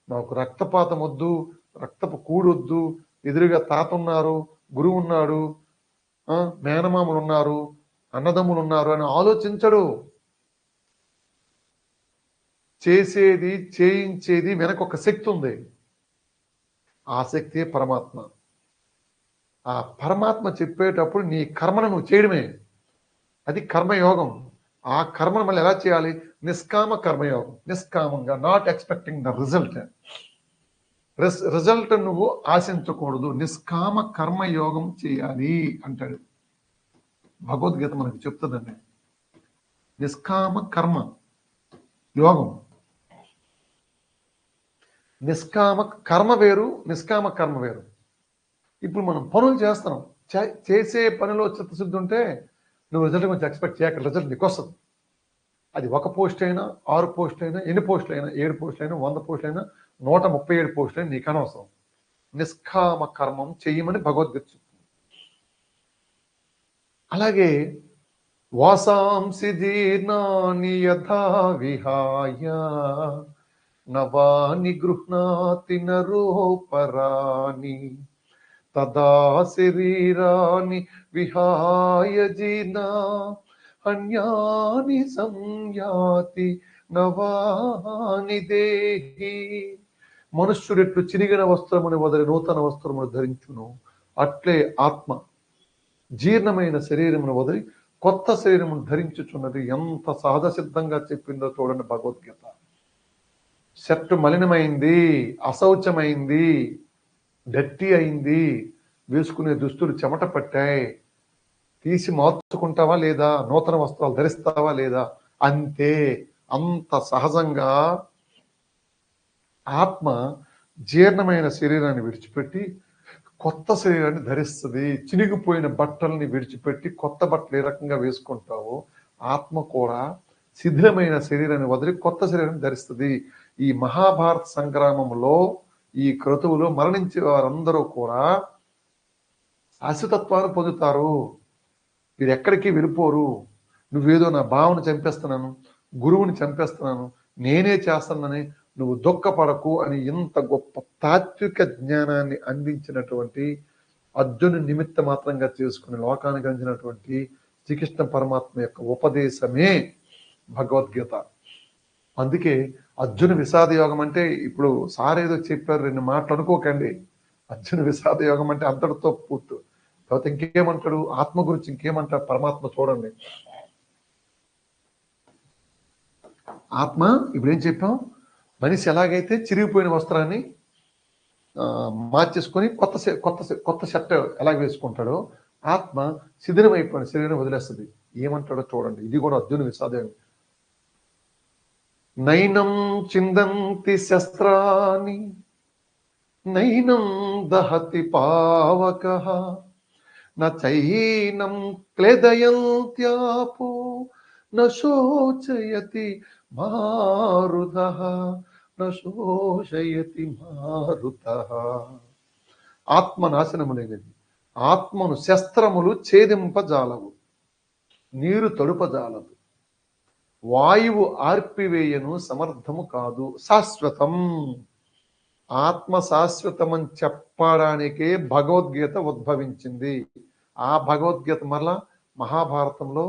నాకు రక్తపాతం వద్దు, రక్తపు కూడొద్దు, ఎదురుగా తాత ఉన్నారు, గురువు ఉన్నాడు, మేనమామలు ఉన్నారు, అన్నదమ్ములు ఉన్నారు అని ఆలోచించడు. చేసేది చేయించేది వెనక ఒక శక్తి ఉంది. ఆ శక్తి పరమాత్మ. ఆ పరమాత్మ చెప్పేటప్పుడు నీ కర్మను నువ్వు చేయడమే. అది కర్మయోగం. ఆ కర్మను మళ్ళీ ఎలా చేయాలి? నిష్కామ కర్మయోగం. నిష్కామంగా, not expecting the result. Result నువ్వు ఆశించకూడదు, నిష్కామ కర్మయోగం చేయాలి అంటాడు భగవద్గీత మనకు చెప్తుందండి. నిష్కామ కర్మ యోగం. నిష్కామ కర్మ వేరు, నిష్కామ కర్మ వేరు. ఇప్పుడు మనం పనులు చేస్తున్నాం, చేసే పనిలో చిత్తశుద్ధి ఉంటే నువ్వు రిజల్ట్ గురించి ఎక్స్పెక్ట్ చేయక రిజల్ట్ నీకు వస్తుంది. అది 1 పోస్ట్ అయినా, 6 పోస్టులు అయినా, ఎన్ని పోస్టులు అయినా, 7 పోస్టులు అయినా, 100 పోస్టులు అయినా, 137 పోస్టులు అయినా నీకు అనవసరం. నిష్కామ కర్మం చెయ్యమని భగవద్గీత చెప్తుంది. అలాగే వాసాంసి జీర్ణాని యథా విహాయ నవాని గృహ్ణాతి నరోపరాని తదా శరీరాని విహాయ జీర్ణా అన్యాని సంయాతి నవాని దేహి. మనుష్యుడెట్లు చిరిగిన వస్త్రముని వదిలి నూతన వస్త్రమును ధరించును, అట్లే ఆత్మ జీర్ణమైన శరీరమును వదిలి కొత్త శరీరమును ధరించుచున్నది. ఎంత సహజ సిద్ధంగా చెప్పిందో చూడండి భగవద్గీత. షర్టు మలినమైంది, అశౌచమైంది, డట్టి అయింది, వేసుకునే దుస్తులు చెమట పట్టాయి, తీసి మార్చుకుంటావా లేదా? నూతన వస్త్రాలు ధరిస్తావా లేదా? అంతే. అంత సహజంగా ఆత్మ జీర్ణమైన శరీరాన్ని విడిచిపెట్టి కొత్త శరీరాన్ని ధరిస్తుంది. చినిగిపోయిన బట్టల్ని విడిచిపెట్టి కొత్త బట్టలు ఏ రకంగా వేసుకుంటావో ఆత్మ కూడా శిథిలమైన శరీరాన్ని వదిలి కొత్త శరీరాన్ని ధరిస్తుంది. ఈ మహాభారత సంగ్రామంలో, ఈ క్రతువులో మరణించే వారందరూ కూడా శాశ్వతత్వాన్ని పొందుతారు. మీరు ఎక్కడికి వెళ్ళిపోరు. నువ్వేదో నా భావన చంపేస్తున్నాను, గురువుని చంపేస్తున్నాను, నేనే చేస్తానని నువ్వు దుఃఖపడకు అని ఇంత గొప్ప తాత్విక జ్ఞానాన్ని అందించినటువంటి, అర్జును నిమిత్త మాత్రంగా చేసుకుని లోకానికి అందినటువంటి శ్రీకృష్ణ పరమాత్మ యొక్క ఉపదేశమే భగవద్గీత. అందుకే అర్జున విషాద యోగం అంటే, ఇప్పుడు సార్ ఏదో చెప్పారు 2 మాటలు అనుకోకండి. అర్జున విషాద యోగం అంటే అంతటితో పూర్తి. తర్వాత ఇంకేమంటాడు? ఆత్మ గురించి ఇంకేమంటాడు పరమాత్మ చూడండి. ఆత్మ ఇప్పుడు ఏం చెప్పాం? మనిషి ఎలాగైతే చిరిగిపోయిన వస్త్రాన్ని మార్చేసుకొని కొత్త షర్ట్ ఎలాగ వేసుకుంటాడో, ఆత్మ శిథిలమైపోయిన శరీరం వదిలేస్తుంది. ఏమంటాడో చూడండి. ఇది కూడా అర్జున విషాదయోగం. నైనం చిందంతి శస్త్రాని నైనం దహతి పావకః నైనం క్లేదయంత్యాపో నశోచయతి మారుతః నశోషయతి మారుతః. ఆత్మ నాశనము లేనిది. ఆత్మను శస్త్రములు ఛేదింపజాలవు, నీరు తడుపజాలదు, వాయువు ఆర్పివేయను సమర్థము కాదు. శాశ్వతం. ఆత్మ శాశ్వతమని చెప్పడానికే భగవద్గీత ఉద్భవించింది. ఆ భగవద్గీత మరలా మహాభారతంలో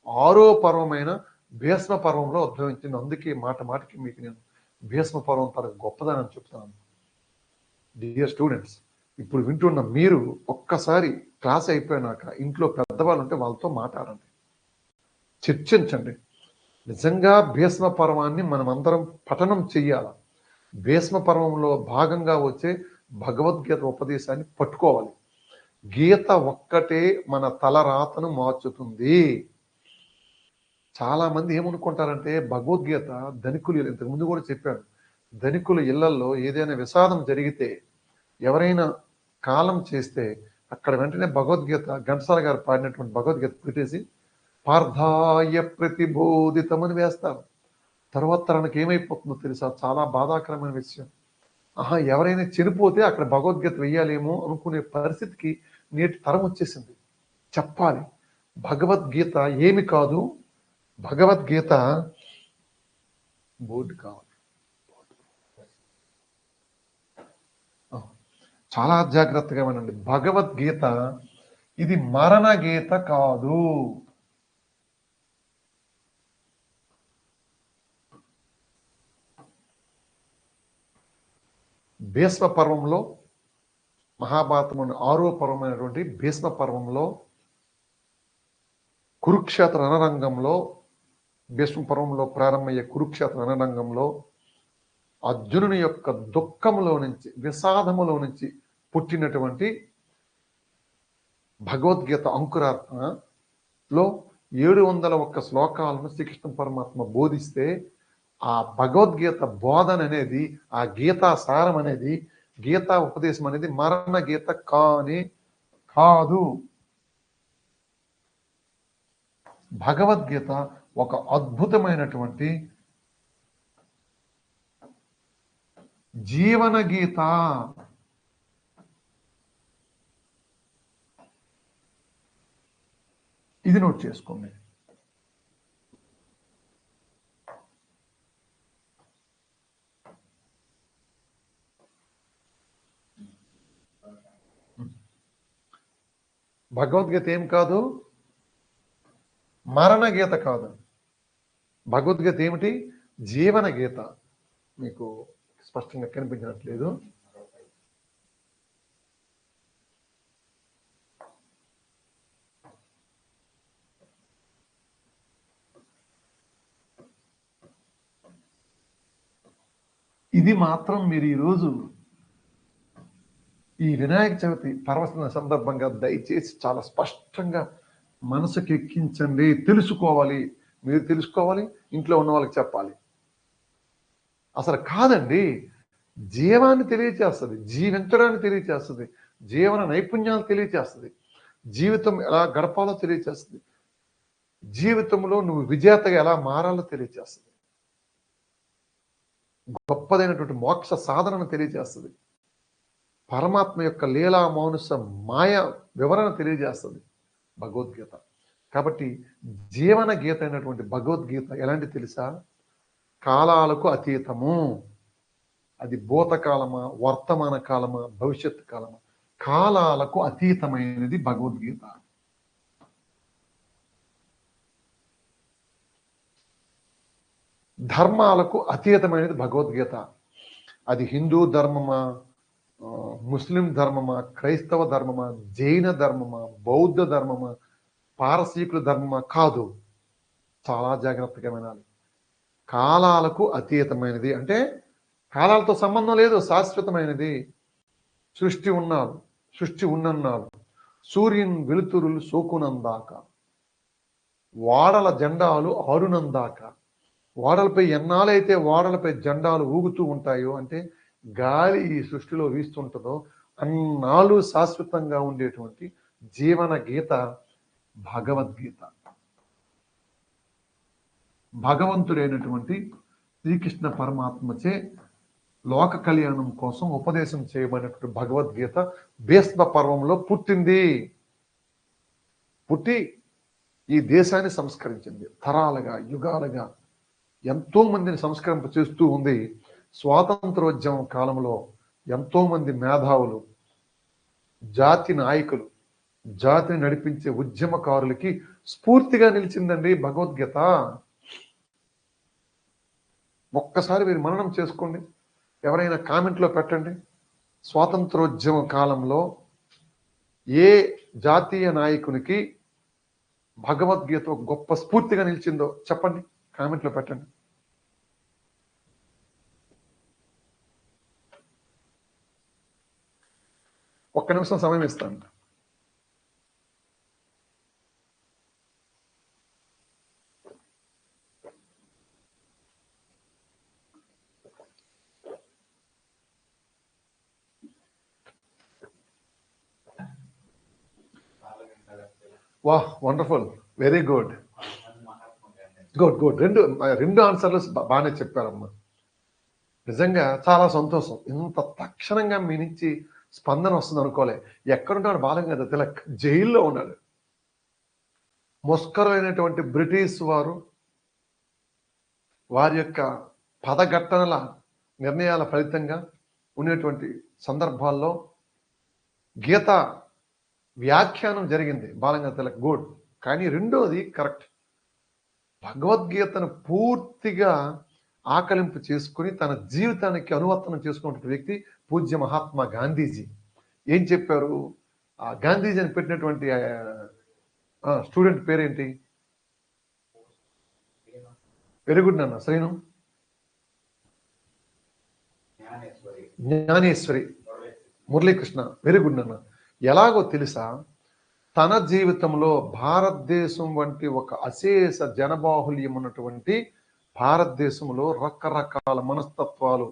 6వ పర్వమైన భీష్మ పర్వంలో ఉద్భవించింది. అందుకే మాటికి మీకు నేను భీష్మ పర్వం తన గొప్పదని చెప్తున్నాను. డియర్ స్టూడెంట్స్, ఇప్పుడు వింటున్న మీరు ఒక్కసారి క్లాస్ అయిపోయినాక ఇంట్లో పెద్దవాళ్ళు ఉంటే వాళ్ళతో మాట్లాడండి, చర్చించండి. నిజంగా భీష్మ పర్వాన్ని మనం అందరం పఠనం చెయ్యాలి. భీష్మ పర్వంలో భాగంగా వచ్చే భగవద్గీత ఉపదేశాన్ని పట్టుకోవాలి. గీత ఒక్కటే మన తలరాతను మార్చుతుంది. చాలా మంది ఏమనుకుంటారంటే భగవద్గీత ధనికులు, ఇంతకు ముందు కూడా చెప్పాను, ధనికుల ఇళ్లలో ఏదైనా విషాదం జరిగితే, ఎవరైనా కాలం చేస్తే అక్కడ వెంటనే భగవద్గీత ఘంటసాల గారు పాడినటువంటి భగవద్గీత పెట్టేసి పార్థాయ ప్రతిబోధితమని వేస్తారు. తర్వాత తనకి ఏమైపోతుందో తెలుసా? చాలా బాధాకరమైన విషయం. ఎవరైనా చనిపోతే అక్కడ భగవద్గీత వెయ్యాలేమో అనుకునే పరిస్థితికి నేటి తరం వచ్చేసింది. చెప్పాలి, భగవద్గీత ఏమి కాదు, భగవద్గీత బోర్డు కావాలి. చాలా జాగ్రత్తగా వినండి. భగవద్గీత ఇది మరణ గీత కాదు. భీష్మ పర్వంలో, మహాభారతం 6వ పర్వమైనటువంటి భీష్మ పర్వంలో, కురుక్షేత్ర రణరంగంలో, భీష్మ పర్వంలో ప్రారంభమయ్యే కురుక్షేత్ర రణరంగంలో అర్జునుని యొక్క దుఃఖములో నుంచి, విషాదములో నుంచి పుట్టినటువంటి భగవద్గీత అంకురాత్మలో 701 శ్లోకాలను శ్రీకృష్ణ పరమాత్మ బోధిస్తే, ఆ భగవద్గీత బోధన అనేది, ఆ గీతా సారం అనేది, గీతా ఉపదేశం అనేది మరణ గీత కాదు. భగవద్గీత ఒక అద్భుతమైనటువంటి జీవన గీత. ఇది నోట్ చేసుకోండి. భగవద్గీత ఏం కాదు, మరణ గీత కాదు. భగవద్గీత ఏమిటి? జీవన గీత. మీకు స్పష్టంగా కనిపించినట్లేదు. ఇది మాత్రం మీరు ఈరోజు ఈ వినాయక చవితి పర్వదిన సందర్భంగా దయచేసి చాలా స్పష్టంగా మనసుకి ఎక్కించండి. తెలుసుకోవాలి, మీరు తెలుసుకోవాలి, ఇంట్లో ఉన్న వాళ్ళకి చెప్పాలి. అసలు కాదండి, జీవాన్ని తెలియచేస్తుంది, జీవించడాన్ని తెలియచేస్తుంది, జీవన నైపుణ్యాలు తెలియచేస్తుంది, జీవితం ఎలా గడపాలో తెలియచేస్తుంది, జీవితంలో నువ్వు విజేతగా ఎలా మారాలో తెలియచేస్తుంది, గొప్పదైనటువంటి మోక్ష సాధనను తెలియజేస్తుంది, పరమాత్మ యొక్క లీలా మానుస మాయ వివరణ తెలియజేస్తుంది భగవద్గీత. కాబట్టి జీవన గీత అయినటువంటి భగవద్గీత ఎలాంటి తెలుసా? కాలాలకు అతీతము. అది భూతకాలమా, వర్తమాన కాలమా, భవిష్యత్తు కాలమా, కాలాలకు అతీతమైనది భగవద్గీత. ధర్మాలకు అతీతమైనది భగవద్గీత. అది హిందూ ధర్మమా, ముస్లిం ధర్మమా, క్రైస్తవ ధర్మమా, జైన ధర్మమా, బౌద్ధ ధర్మమా, పారసీకుల ధర్మమా కాదు. చాలా జాగ్రత్తగా వినాలి. కాలాలకు అతీతమైనది అంటే కాలాలతో సంబంధం లేదు, శాశ్వతమైనది. సృష్టి ఉన్నాడు, సృష్టి ఉన్నన్నాడు, సూర్యుని వెలుతురులు సోకునందాక, వాడల జెండాలు ఆరునందాక. ఓడలపై ఎన్నాళ్ళైతే ఓడలపై జెండాలు ఊగుతూ ఉంటాయో, అంటే గాలి ఈ సృష్టిలో వీస్తుంటుందో అన్నాళ్ళు శాశ్వతంగా ఉండేటువంటి జీవన గీత భగవద్గీత. భగవంతుడైనటువంటి శ్రీకృష్ణ పరమాత్మచే లోక కళ్యాణం కోసం ఉపదేశం చేయబడినటువంటి భగవద్గీత భీష్మ పర్వంలో పుట్టింది. పుట్టి ఈ దేశాన్ని సంస్కరించింది. తరాలుగా, యుగాలుగా ఎంతో మందిని సంస్కరింప చేస్తూ ఉంది. స్వాతంత్రోద్యమం కాలంలో ఎంతో మంది మేధావులు, జాతి నాయకులు, జాతిని నడిపించే ఉద్యమకారులకి స్ఫూర్తిగా నిలిచిందండి భగవద్గీత. ఒక్కసారి మీరు మననం చేసుకోండి, ఎవరైనా కామెంట్లో పెట్టండి, స్వాతంత్రోద్యమ కాలంలో ఏ జాతీయ నాయకునికి భగవద్గీత ఒక గొప్ప స్ఫూర్తిగా నిలిచిందో చెప్పండి, కామెంట్లో పెట్టండి. ఒక్క నిమిషం సమయం ఇస్తాను. వాహ్, wonderful, very good, good good. రెండు ఆన్సర్లు బాగానే చెప్పారమ్మా. నిజంగా చాలా సంతోషం. ఇంత తక్షణంగా మీ నుంచి స్పందన వస్తుంది అనుకోలే. ఎక్కడున్నాడు బాలగంగాధర తిలక్? జైల్లో ఉన్నాడు. మొస్కరు అయినటువంటి బ్రిటిష్ వారి యొక్క పదఘట్టనల నిర్ణయాల ఫలితంగా ఉండేటువంటి సందర్భాల్లో గీత వ్యాఖ్యానం జరిగింది బాలగంగాధర తిలక్, గుడ్. కానీ రెండోది కరెక్ట్. భగవద్గీతను పూర్తిగా ఆకలింపు చేసుకుని తన జీవితానికి అనువర్తనం చేసుకున్న వ్యక్తి పూజ్య మహాత్మా గాంధీజీ. ఏం చెప్పారు? ఆ గాంధీజీ అని పెట్టినటువంటి స్టూడెంట్ పేరేంటి? వెరీ గుడ్ నాన్న. శ్రీను? జ్ఞానేశ్వరి మురళీకృష్ణ, వెరీ గుడ్ నాన్న. ఎలాగో తెలుసా, తన జీవితంలో భారతదేశం వంటి ఒక అశేష జనబాహుల్యం ఉన్నటువంటి భారతదేశంలో రకరకాల మనస్తత్వాలు,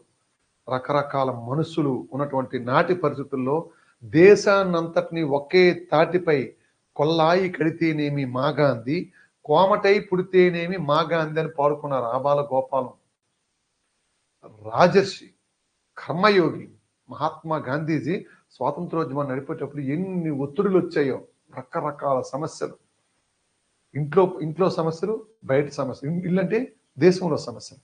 రకరకాల మనుషులు ఉన్నటువంటి నాటి పరిస్థితుల్లో దేశాన్నంతటినీ ఒకే తాటిపై కొల్లాయి కడితేనేమి మా గాంధీ, కోమటై పుడితేనేమి మా గాంధీ అని పాడుకున్నారు ఆబాల గోపాలం. రాజర్షి, కర్మయోగి మహాత్మా గాంధీజీ స్వాతంత్రోద్యమాన్ని నడిపేటప్పుడు ఎన్ని ఒత్తిడులు వచ్చాయో, రకరకాల సమస్యలు, ఇంట్లో సమస్యలు, బయట సమస్యలు. ఇల్లు అంటే దేశంలో సమస్యలు,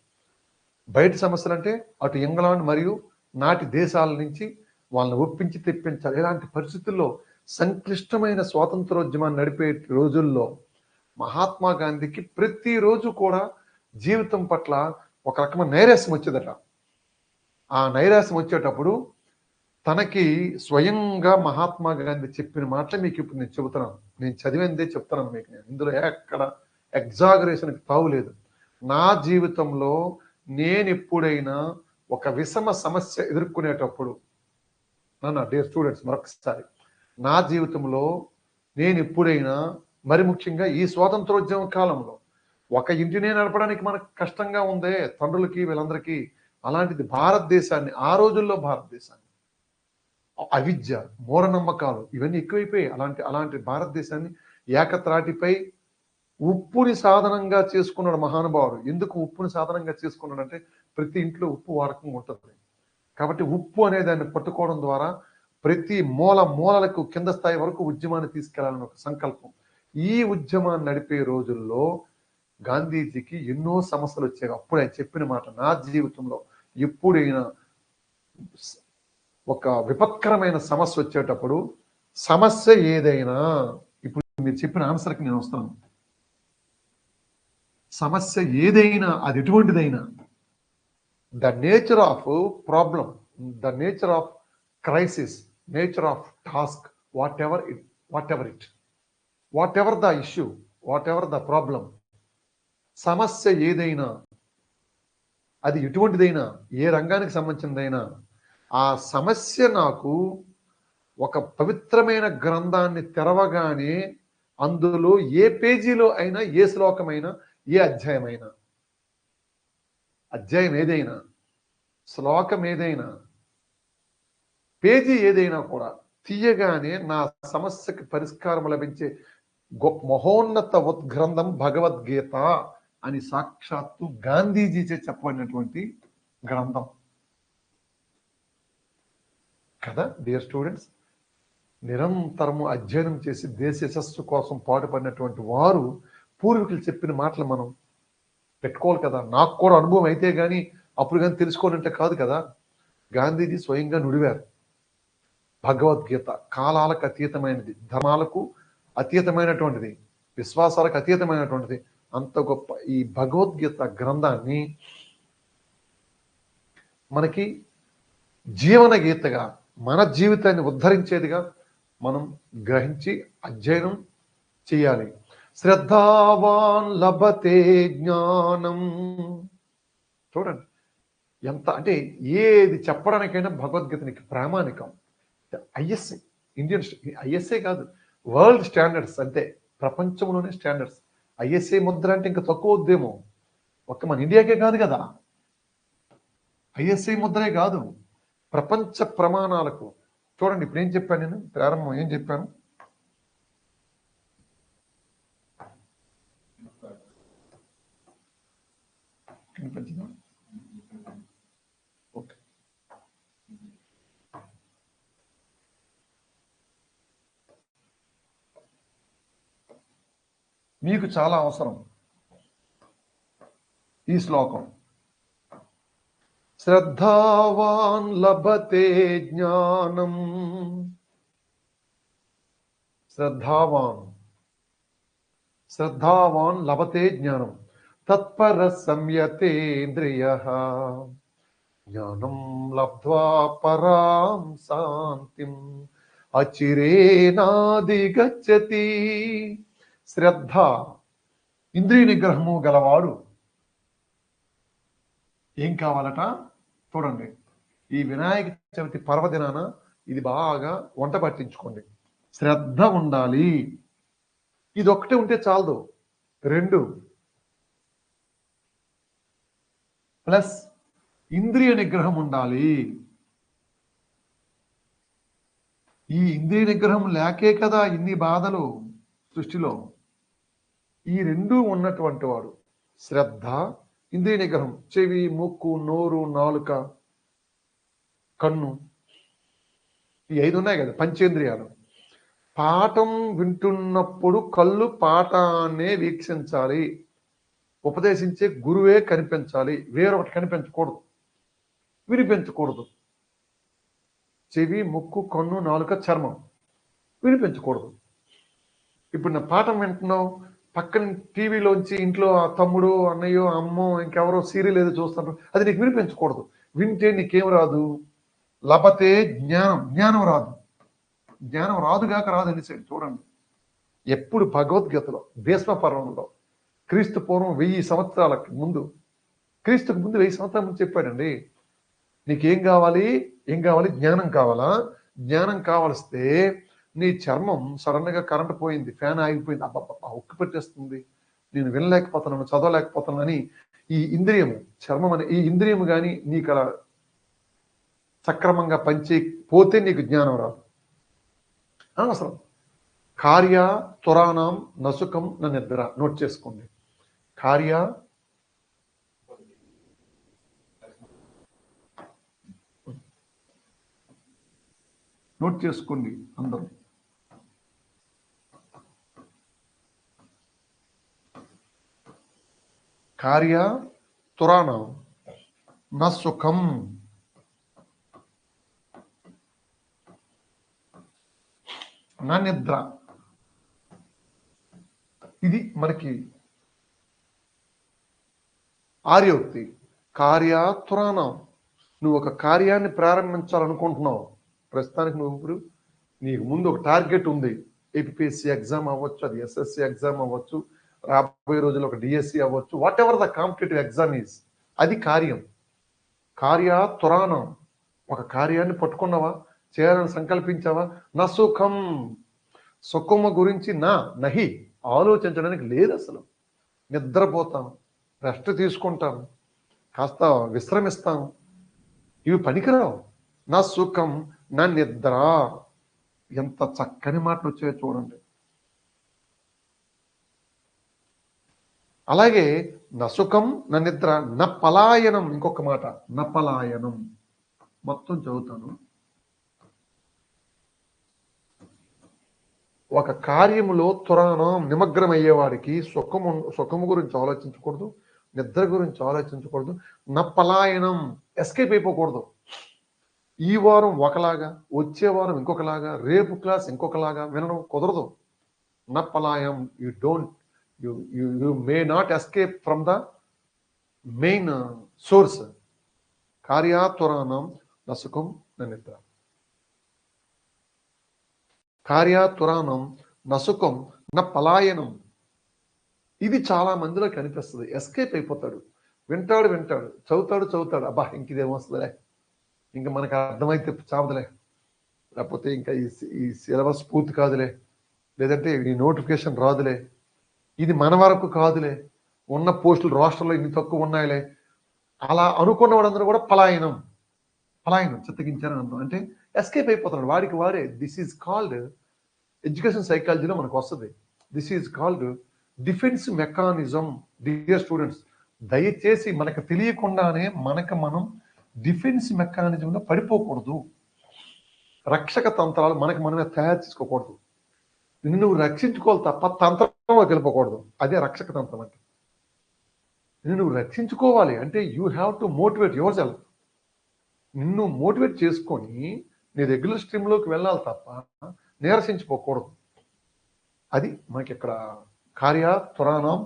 బయట సమస్యలు అంటే అటు ఇంగ్లాండ్ మరియు నాటి దేశాల నుంచి వాళ్ళని ఒప్పించి తెప్పించాలి. ఇలాంటి పరిస్థితుల్లో సంక్లిష్టమైన స్వాతంత్రోద్యమాన్ని నడిపే రోజుల్లో మహాత్మా గాంధీకి ప్రతిరోజు కూడా జీవితం పట్ల ఒక రకమైన నైరాశ్యం వచ్చేదట. ఆ నైరాశ్యం వచ్చేటప్పుడు తనకి స్వయంగా మహాత్మా గాంధీ చెప్పిన మాటలే మీకు ఇప్పుడు నేను చెబుతున్నాను. నేను చదివిందే చెప్తున్నాను మీకు. నేను ఇందులో ఎక్కడ ఎగ్జాగరేషన్కి తావులేదు. నా జీవితంలో నేను ఎప్పుడైనా ఒక విషమ సమస్య ఎదుర్కొనేటప్పుడు, డియర్ స్టూడెంట్స్, మరొకసారి, నా జీవితంలో నేను ఎప్పుడైనా, మరి ముఖ్యంగా ఈ స్వాతంత్రోద్యమ కాలంలో, ఒక ఇంటినే నడపడానికి మనకు కష్టంగా ఉందే తండ్రులకి వీళ్ళందరికీ, అలాంటిది భారతదేశాన్ని, ఆ రోజుల్లో భారతదేశాన్ని, అవిద్య, మూఢనమ్మకాలు ఇవన్నీ ఎక్కువైపోయాయి. అలాంటి భారతదేశాన్ని ఏకత్రాటిపై ఉప్పుని సాధనంగా చేసుకున్నాడు మహానుభావుడు. ఎందుకు ఉప్పుని సాధనంగా చేసుకున్నాడంటే ప్రతి ఇంట్లో ఉప్పు వాడకం ఉంటుంది కాబట్టి ఉప్పు అనే దాన్ని పట్టుకోవడం ద్వారా ప్రతి మూలలకు కింద స్థాయి వరకు ఉద్యమాన్ని తీసుకెళ్లాలని ఒక సంకల్పం. ఈ ఉద్యమాన్ని నడిపే రోజుల్లో గాంధీజీకి ఎన్నో సమస్యలు వచ్చాయి. అప్పుడు ఆయన చెప్పిన మాట, నా జీవితంలో ఎప్పుడైనా ఒక విపత్కరమైన సమస్య వచ్చేటప్పుడు, సమస్య ఏదైనా, ఇప్పుడు మీరు చెప్పిన ఆన్సర్కి నేను వస్తాను, సమస్య ఏదైనా అది ఎటువంటిదైనా, the nature of problem, the nature of crisis, nature of task, whatever the issue, whatever the problem, సమస్య ఏదైనా అది ఎటువంటిదైనా, ఏ రంగానికి సంబంధించినదైనా, ఆ సమస్య నాకు ఒక పవిత్రమైన గ్రంథాన్ని తెరవగానే అందులో ఏ పేజీలో అయినా, ఏ శ్లోకమైనా, ఏ అధ్యాయం ఏదైనా, శ్లోకం ఏదైనా, పేజీ ఏదైనా కూడా తీయగానే నా సమస్యకి పరిష్కారం లభించే మహోన్నత ఉద్గ్రంథం భగవద్గీత అని సాక్షాత్తు గాంధీజీచే చెప్పబడినటువంటి గ్రంథం కదా. డియర్ స్టూడెంట్స్, నిరంతరము అధ్యయనం చేసి దేశ యశస్సు కోసం పాటుపడినటువంటి వారు పూర్వీకులు చెప్పిన మాటలు మనం పెట్టుకోవాలి కదా. నాకు కూడా అనుభవం అయితే కానీ అప్పుడు కానీ తెలుసుకోవాలంటే కాదు కదా. గాంధీజీ స్వయంగా నుడివారు, భగవద్గీత కాలాలకు అతీతమైనది, ధర్మాలకు అతీతమైనటువంటిది, విశ్వాసాలకు అతీతమైనటువంటిది. అంత గొప్ప ఈ భగవద్గీత గ్రంథాన్ని మనకి జీవన గీతగా మన జీవితాన్ని ఉద్ధరించేదిగా మనం గ్రహించి అధ్యయనం చేయాలి. శ్రద్ధావాన్ లభతే జ్ఞానం. చూడండి ఎంత అంటే ఏది చెప్పడానికైనా భగవద్గీతనికి ప్రామాణికం. ఐఎస్ఏ ఇండియన్ ఐఎస్ఏ కాదు, వరల్డ్ స్టాండర్డ్స్. అంతే, ప్రపంచంలోనే స్టాండర్డ్స్. ఐఎస్ఏ ముద్ర అంటే ఇంకా తక్కువ వద్దేమో, ఒక్క మన ఇండియాకే కాదు కదా, ఐఎస్ఐ ముద్రే కాదు, ప్రపంచ ప్రమాణాలకు. చూడండి ఇప్పుడు ఏం చెప్పాను నేను, ప్రారంభం ఏం చెప్పాను, కనిపించిందా? ఓకే, మీకు చాలా అవసరం ఈ శ్లోకం. శ్రద్ధావాన్ లభతే జ్ఞానం. శ్రద్ధావాన్ లభతే జ్ఞానం. తత్పర సంయతేంద్రియః జ్ఞానం లబ్ధ్వా పరాం శాంతిం అచిరేనాధిగచ్చతి. శ్రద్ధ, ఇంద్రియ నిగ్రహము గలవాడు ఏం కావాలట చూడండి. ఈ వినాయక చవితి పర్వదినాన ఇది బాగా వంట పట్టించుకోండి. శ్రద్ధ ఉండాలి, ఇది ఒకటే ఉంటే చాలదు. 2 ప్లస్ ఇంద్రియ నిగ్రహం ఉండాలి. ఈ ఇంద్రియ నిగ్రహం లేకే కదా ఇన్ని బాధలు సృష్టిలో. ఈ 2 ఉన్నటువంటి వాడు శ్రద్ధ, ఇంద్రియ నిగ్రహం, చెవి, ముక్కు, నోరు, నాలుక, కన్ను, ఈ 5 ఉన్నాయి కదా పంచేంద్రియాలు. పాఠం వింటున్నప్పుడు కళ్ళు పాఠాన్నే వీక్షించాలి, ఉపదేశించే గురువే కనిపించాలి, వేరొకటి కనిపించకూడదు, వినిపించకూడదు. చెవి, ముక్కు, కన్ను, నాలుక, చర్మం వినిపించకూడదు. ఇప్పుడు నా పాఠం వింటున్నావు, పక్కన టీవీలోంచి ఇంట్లో ఆ తమ్ముడు, అన్నయ్యో, అమ్మో, ఇంకెవరో సీరియల్ ఏదో చూస్తున్నారు, అది నీకు వినిపించకూడదు. వింటే నీకేం రాదు? లభతే జ్ఞానం, జ్ఞానం రాదు. జ్ఞానం రాదుగాక రాదు అనేసి చూడండి. ఎప్పుడు భగవద్గీతలో భీష్మ పర్వంలో క్రీస్తు పూర్వం 1000 సంవత్సరాలకు ముందు, క్రీస్తుకు ముందు 1000 సంవత్సరాల ముందు చెప్పాడండి. నీకేం కావాలి? ఏం కావాలి? జ్ఞానం కావాలా? జ్ఞానం కావలిస్తే నీ చర్మం సడన్ గా కరెంట్ పోయింది, ఫ్యాన్ ఆగిపోయింది, అబ్బా ఉక్కు పెట్టేస్తుంది, నేను వినలేకపోతున్నాను, చదవలేకపోతున్నాను అని ఈ ఇంద్రియము, చర్మం అనే ఈ ఇంద్రియము కానీ నీకు అలా సక్రమంగా పనిచేయకపోతే నీకు జ్ఞానం రాదు. అనవసరం. కార్య తురాణం నసుకం న నిద్ర. నోట్ చేసుకోండి. కార్య నోట్ చేసుకోండి అందరూ. కార్య తురాణం నసుకం నా నిద్ర. ఇది మనకి ఆర్యోక్తి. కార్యాతురాణం. నువ్వు ఒక కార్యాన్ని ప్రారంభించాలనుకుంటున్నావు, ప్రస్తుతానికి నువ్వు ఇప్పుడు నీకు ముందు ఒక టార్గెట్ ఉంది. ఏపీఎస్సి ఎగ్జామ్ అవ్వచ్చు, అది ఎస్ఎస్సి ఎగ్జామ్ అవ్వచ్చు, రాబోయే రోజుల్లో ఒక డిఎస్సి అవ్వచ్చు, what ever the competitive exam is, అది కార్యం. కార్యాతురాణం. ఒక కార్యాన్ని పట్టుకున్నావా, చేయాలని సంకల్పించావా? నా సుఖం, సుఖము గురించి నహి ఆలోచించడానికి లేదు అసలు. నిద్రపోతాం, రెస్ట్ తీసుకుంటాం, కాస్త విశ్రమిస్తాం, ఇవి పనికిరావు. నా సుఖం నా నిద్ర. ఎంత చక్కని మాటలు వచ్చాయో చూడండి. అలాగే నా సుఖం నా నిద్ర, నా పలాయనం. ఇంకొక మాట, నా పలాయనం. మొత్తం చదువుతాను. ఒక కార్యములో తురాణం నిమగ్నం అయ్యేవాడికి సుఖము గురించి ఆలోచించకూడదు, నిద్ర గురించి ఆలోచించకూడదు, నా పలాయనం, ఎస్కేప్ అయిపోకూడదు. ఈ వారం ఒకలాగా, వచ్చే వారం ఇంకొకలాగా, రేపు క్లాస్ ఇంకొకలాగా వినడం కుదరదు. నా పలాయం, you may not escape from the main source. కార్యాతురాణం నసుకం నా నిద్ర. కార్యాతురానం నసుకం నా పలాయనం. ఇది చాలా మందిలో కనిపిస్తుంది. ఎస్కేప్ అయిపోతాడు, వింటాడు చదువుతాడు, అబ్బా ఇంక ఇదేమొస్తుందిలే, ఇంకా మనకు అర్థమైతే చావదులే, లేకపోతే ఇంకా ఈ సిలబస్ పూర్తి కాదులే, లేదంటే ఈ నోటిఫికేషన్ రాదులే, ఇది మన వరకు కాదులే, ఉన్న పోస్టులు రాష్ట్రంలో ఇన్ని తక్కువ ఉన్నాయిలే, అలా అనుకున్న వాడందరూ కూడా పలాయనం చిత్తగించారని అంటాం. అంటే ఎస్కేప్ అయిపోతున్నాడు వాడికి వాడే. దిస్ ఈజ్ కాల్డ్ ఎడ్యుకేషన్ సైకాలజీలో మనకు వస్తుంది. This is called defence mechanism. Dear students, దయచేసి మనకు తెలియకుండానే మనం డిఫెన్స్ మెకానిజంలో పడిపోకూడదు. రక్షక తంత్రాలు మనమే తయారు చేసుకోకూడదు. నిన్ను నువ్వు రక్షించుకోవాలి తప్ప తంత్రంలో వెళ్ళిపోకూడదు. అదే రక్షక తంత్రం అంటే. నిన్ను నువ్వు రక్షించుకోవాలి అంటే you have to motivate your self. నిన్ను మోటివేట్ చేసుకొని నీ రెగ్యులర్ స్ట్రీమ్లోకి వెళ్ళాలి తప్ప నీరసించిపోకూడదు. అది మనకి ఇక్కడ కార్యాతురానం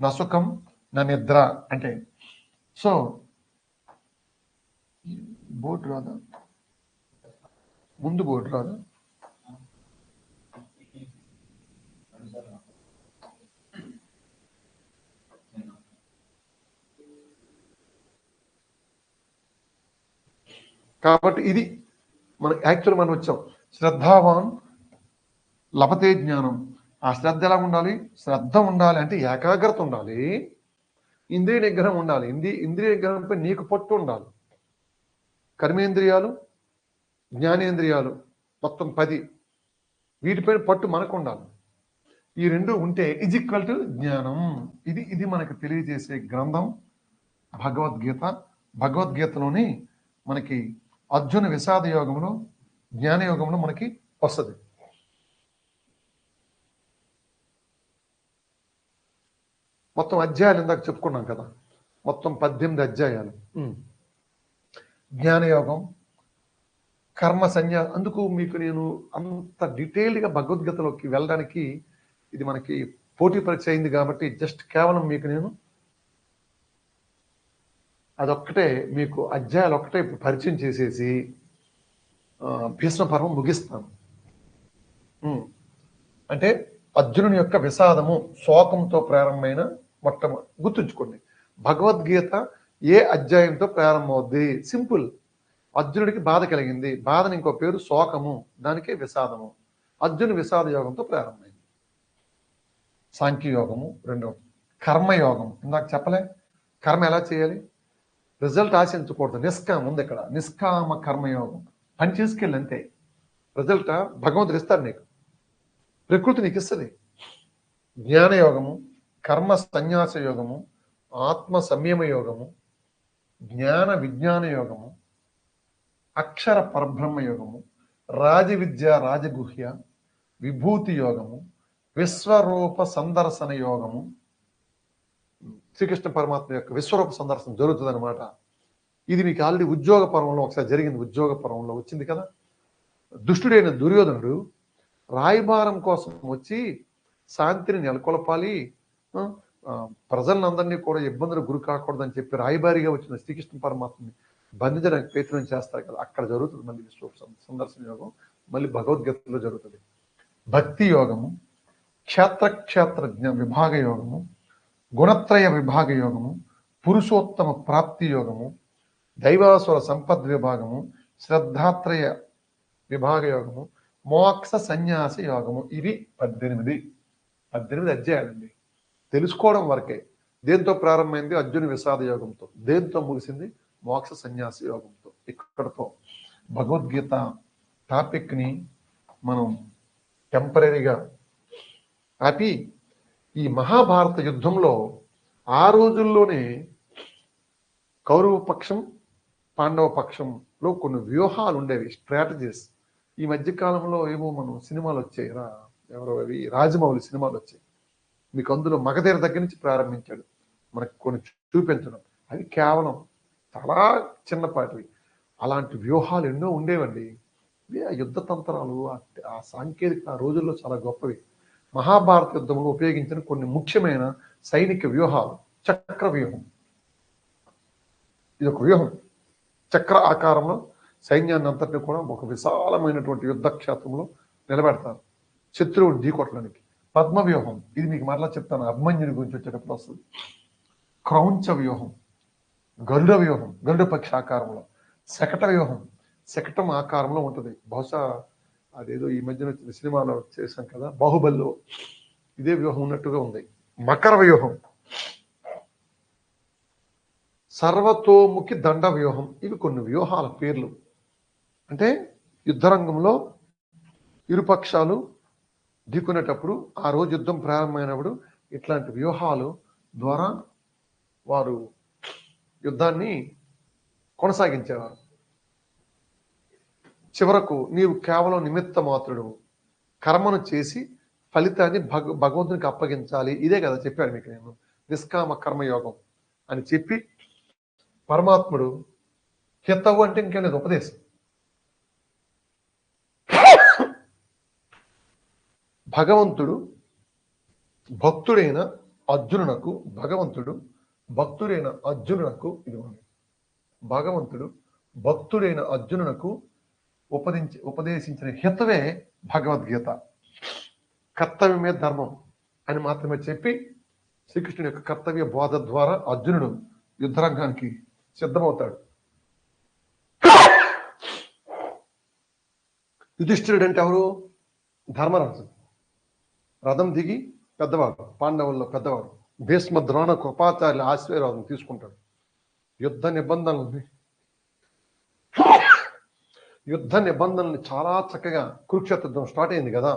నసుకం నా నిద్ర అంటే. సో బోర్డు రాదా, ముందు బోర్డు రాదా, కాబట్టి ఇది మనం వచ్చాం. శ్రద్ధావాన్ లభతే జ్ఞానం. ఆ శ్రద్ధ ఎలా ఉండాలి? శ్రద్ధ ఉండాలి అంటే ఏకాగ్రత ఉండాలి, ఇంద్రియ నిగ్రహం ఉండాలి. ఇంద్రియ నిగ్రహంపై నీకు పట్టు ఉండాలి. కర్మేంద్రియాలు, జ్ఞానేంద్రియాలు మొత్తం 10, వీటిపైన పట్టు మనకు ఉండాలి. ఈ రెండు ఉంటే ఈజ్ ఈక్వల్ టు జ్ఞానం. ఇది మనకు తెలియజేసే గ్రంథం భగవద్గీత. భగవద్గీతలోని మనకి అర్జున విషాద యోగంలో, జ్ఞాన యోగంలో మనకి వస్తుంది. మొత్తం అధ్యాయాలు ఇందాక చెప్పుకున్నాం కదా, మొత్తం 18 అధ్యాయాలు. జ్ఞానయోగం, కర్మ సన్యాసం. అందుకు మీకు నేను అంత డీటెయిల్డ్గా భగవద్గీతలోకి వెళ్ళడానికి ఇది మనకి పోటీ పరీక్ష అయింది కాబట్టి జస్ట్ కేవలం మీకు నేను అదొక్కటే, మీకు అధ్యాయాలు ఒక్కటే పరిచయం చేసేసి భీష్మ పర్వం ముగిస్తాను. అంటే అర్జునుని యొక్క విషాదము, శోకంతో ప్రారంభమైన గుర్తుంచుకోండి, భగవద్గీత ఏ అధ్యాయంతో ప్రారంభమవుద్ది? సింపుల్. అర్జునుడికి బాధ కలిగింది, బాధని ఇంకో పేరు శోకము, దానికే విషాదము. అర్జును విషాద యోగంతో ప్రారంభమైంది. సాంఖ్యయోగము రెండవది. కర్మయోగం ఇందాక చెప్పలే, కర్మ ఎలా చేయాలి? రిజల్ట్ ఆశించకూడదు, నిష్కామం ఉంది ఇక్కడ. నిష్కామ కర్మయోగం, పని చేసుకెళ్ళి అంతే. రిజల్ట్ భగవంతుడు ఇస్తాడు నీకు, ప్రకృతి నీకు ఇస్తుంది. జ్ఞానయోగము, కర్మ సన్యాస యోగము, ఆత్మ సంయమ యోగము, జ్ఞాన విజ్ఞాన యోగము, అక్షర పరబ్రహ్మ యోగము, రాజవిద్య రాజగుహ్య, విభూతి యోగము, విశ్వరూప సందర్శన యోగము. శ్రీకృష్ణ పరమాత్మ యొక్క విశ్వరూప సందర్శనం జరుగుతుంది అనమాట. ఇది మీకు ఆల్రెడీ ఉద్యోగ పర్వంలో ఒకసారి జరిగింది. ఉద్యోగ పర్వంలో వచ్చింది కదా. దుష్టుడైన దుర్యోధనుడు రాయబారం కోసం వచ్చి శాంతిని నెలకొల్పాలి, ప్రజలందరినీ కూడా ఇబ్బందులు గురి కాకూడదని చెప్పి రాయబారిగా వచ్చిన శ్రీకృష్ణ పరమాత్మని బంధించడానికి ప్రయత్నం చేస్తారు కదా. అక్కడ జరుగుతుంది మళ్ళీ విశ్వరూప సందర్శన యోగం. మళ్ళీ భగవద్గీతలో జరుగుతుంది. భక్తి యోగము, క్షేత్ర విభాగ యోగము, గుణత్రయ విభాగ యోగము, పురుషోత్తమ ప్రాప్తి యోగము, దైవాసుర సంపద్ విభాగము, శ్రద్ధాత్రయ విభాగ యోగము, మోక్ష సన్యాస యోగము. ఇవి 18 అధ్యాయాలండి. తెలుసుకోవడం వరకే. దేంతో ప్రారంభమైంది? అర్జున విషాద యోగంతో. దేంతో ముగిసింది? మోక్ష సన్యాస యోగంతో. ఇక్కడతో భగవద్గీత టాపిక్ని మనం టెంపరీగా ఆపి, ఈ మహాభారత యుద్ధంలో ఆ రోజుల్లోనే కౌరవ పక్షం పాండవ పక్షంలో కొన్ని వ్యూహాలు ఉండేవి, స్ట్రాటజీస్. ఈ మధ్యకాలంలో ఏమో మనం సినిమాలు వచ్చాయి, ఎవరో అవి రాజమౌళి సినిమాలు వచ్చాయి. మీకు అందులో మగధీర దగ్గర నుంచి ప్రారంభించాడు మనకు కొన్ని చూపించడం. అవి కేవలం చాలా చిన్నపాటివి. అలాంటి వ్యూహాలు ఎన్నో ఉండేవండి. యుద్ధ తంత్రాలు, ఆ సాంకేతిక ఆ రోజుల్లో చాలా గొప్పవి. మహాభారత యుద్ధంలో ఉపయోగించిన కొన్ని ముఖ్యమైన సైనిక వ్యూహాలు. చక్ర వ్యూహం, ఇది ఒక వ్యూహం. చక్ర ఆకారంలో సైన్యాన్ని అంతటిని కూడా ఒక విశాలమైనటువంటి యుద్ధ క్షేత్రంలో నిలబెడతారు. శత్రువుని ఢీకొట్టడానికి. పద్మవ్యూహం, ఇది మీకు మరలా చెప్తాను, అభిమన్యుని గురించి వచ్చేటప్పుడు వస్తుంది. క్రౌంచ వ్యూహం, గరుడ వ్యూహం, గరుడ పక్షి ఆకారంలో. శకట వ్యూహం, శకటం ఆకారంలో ఉంటుంది. బహుశా అదేదో ఈ మధ్యన వచ్చిన సినిమాలో చేశాం కదా, బాహుబలిలో ఇదే వ్యూహం ఉన్నట్టుగా ఉంది. మకర వ్యూహం, సర్వతోముఖి దండ వ్యూహం. ఇవి కొన్ని వ్యూహాల పేర్లు. అంటే యుద్ధరంగంలో ఇరుపక్షాలు ఢీకొనేటప్పుడు, ఆ రోజు యుద్ధం ప్రారంభమైనప్పుడు ఇట్లాంటి వ్యూహాలు ద్వారా వారు యుద్ధాన్ని కొనసాగించేవారు. చివరకు నీవు కేవలం నిమిత్త మాత్రుడు, కర్మను చేసి ఫలితాన్ని భగవంతునికి అప్పగించాలి. ఇదే కదా చెప్పాను మీకు నేను, నిష్కామ కర్మయోగం అని చెప్పి పరమాత్ముడు హితవు అంటే ఇంకేం లేదు, ఉపదేశం. భగవంతుడు భక్తుడైన అర్జునునకు, ఇదిగోండి, భగవంతుడు భక్తుడైన అర్జునునకు ఉపదేశించిన హితవే భగవద్గీత. కర్తవ్యమే ధర్మం అని మాత్రమే చెప్పి శ్రీకృష్ణుడి యొక్క కర్తవ్య బోధ ద్వారా అర్జునుడు యుద్ధరంగానికి సిద్ధమవుతాడు. యుధిష్ఠిరుడు అంటే ఎవరు? ధర్మరాజు. రథం దిగి పెద్దవాడు, పాండవుల్లో పెద్దవాడు. భీష్మ ద్రోణ కృపాచార్యుల ఆశీర్వాదం తీసుకుంటాడు. యుద్ధ నిబంధనల్ని చాలా చక్కగా, కురుక్షేత్ర యుద్ధం స్టార్ట్ అయింది కదా,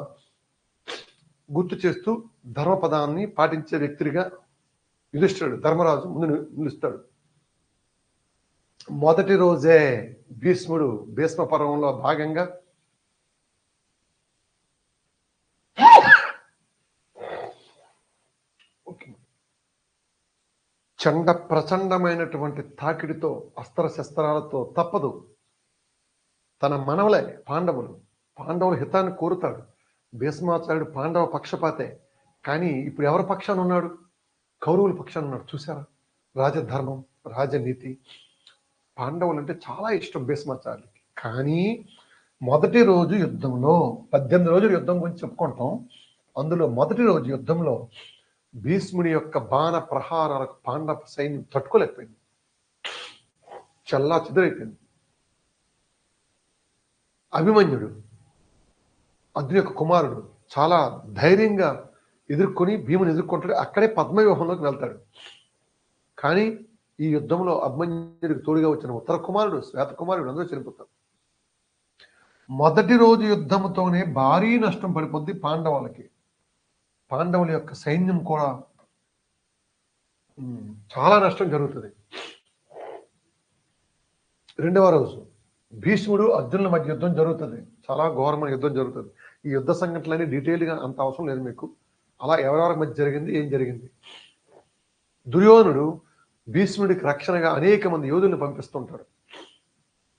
గుర్తు చేస్తూ ధర్మపదాన్ని పాటించే వ్యక్తిగా యుధిష్ఠిరుడు, ధర్మరాజు ముందు నిలుస్తాడు. మొదటి రోజే భీష్ముడు భీష్మ పర్వంలో భాగంగా చండ ప్రచండమైనటువంటి తాకిడితో, అస్త్రశస్త్రాలతో తప్పదు. తన మనవలే పాండవుల హితాన్ని కోరుతాడు. భీష్మాచార్యుడు పాండవ పక్షపాతే, కానీ ఇప్పుడు ఎవరి పక్షాన ఉన్నాడు? కౌరవుల పక్షాన ఉన్నాడు. చూసారా? రాజధర్మం, రాజనీతి. పాండవులు అంటే చాలా ఇష్టం భీష్మాచార్యులకి. కానీ మొదటి రోజు యుద్ధంలో, 18 రోజులు యుద్ధం గురించి చెప్పుకుంటాం, అందులో మొదటి రోజు యుద్ధంలో భీష్ముడి యొక్క బాణ ప్రహారాలకు పాండవ సైన్యం తట్టుకోలేకపోయింది, చల్లా చెదురైపోయింది. అభిమన్యుడు, అర్జుని యొక్క కుమారుడు, చాలా ధైర్యంగా ఎదుర్కొని భీముని ఎదుర్కొంటాడు. అక్కడే పద్మవ్యూహంలోకి వెళ్తాడు. కానీ ఈ యుద్ధంలో అభిమన్యుడికి తోడుగా వచ్చిన ఉత్తర కుమారుడు, శ్వేత కుమారుడు అందరూ చనిపోతారు. మొదటి రోజు యుద్ధంతోనే భారీ నష్టం పడిపోద్ది పాండవులకి. పాండవుల యొక్క సైన్యం కూడా చాలా నష్టం జరుగుతుంది. రెండవ రోజు భీష్ముడు అర్జునుల మధ్య యుద్ధం జరుగుతుంది. చాలా ఘోరమైన యుద్ధం జరుగుతుంది. ఈ యుద్ధ సంఘటనలన్నీ డీటెయిల్గా అంత అవసరం లేదు మీకు. అలా ఎవరెవరి మధ్య జరిగింది, ఏం జరిగింది. దుర్యోధనుడు భీష్ముడికి రక్షణగా అనేక మంది యోధుల్ని పంపిస్తుంటాడు.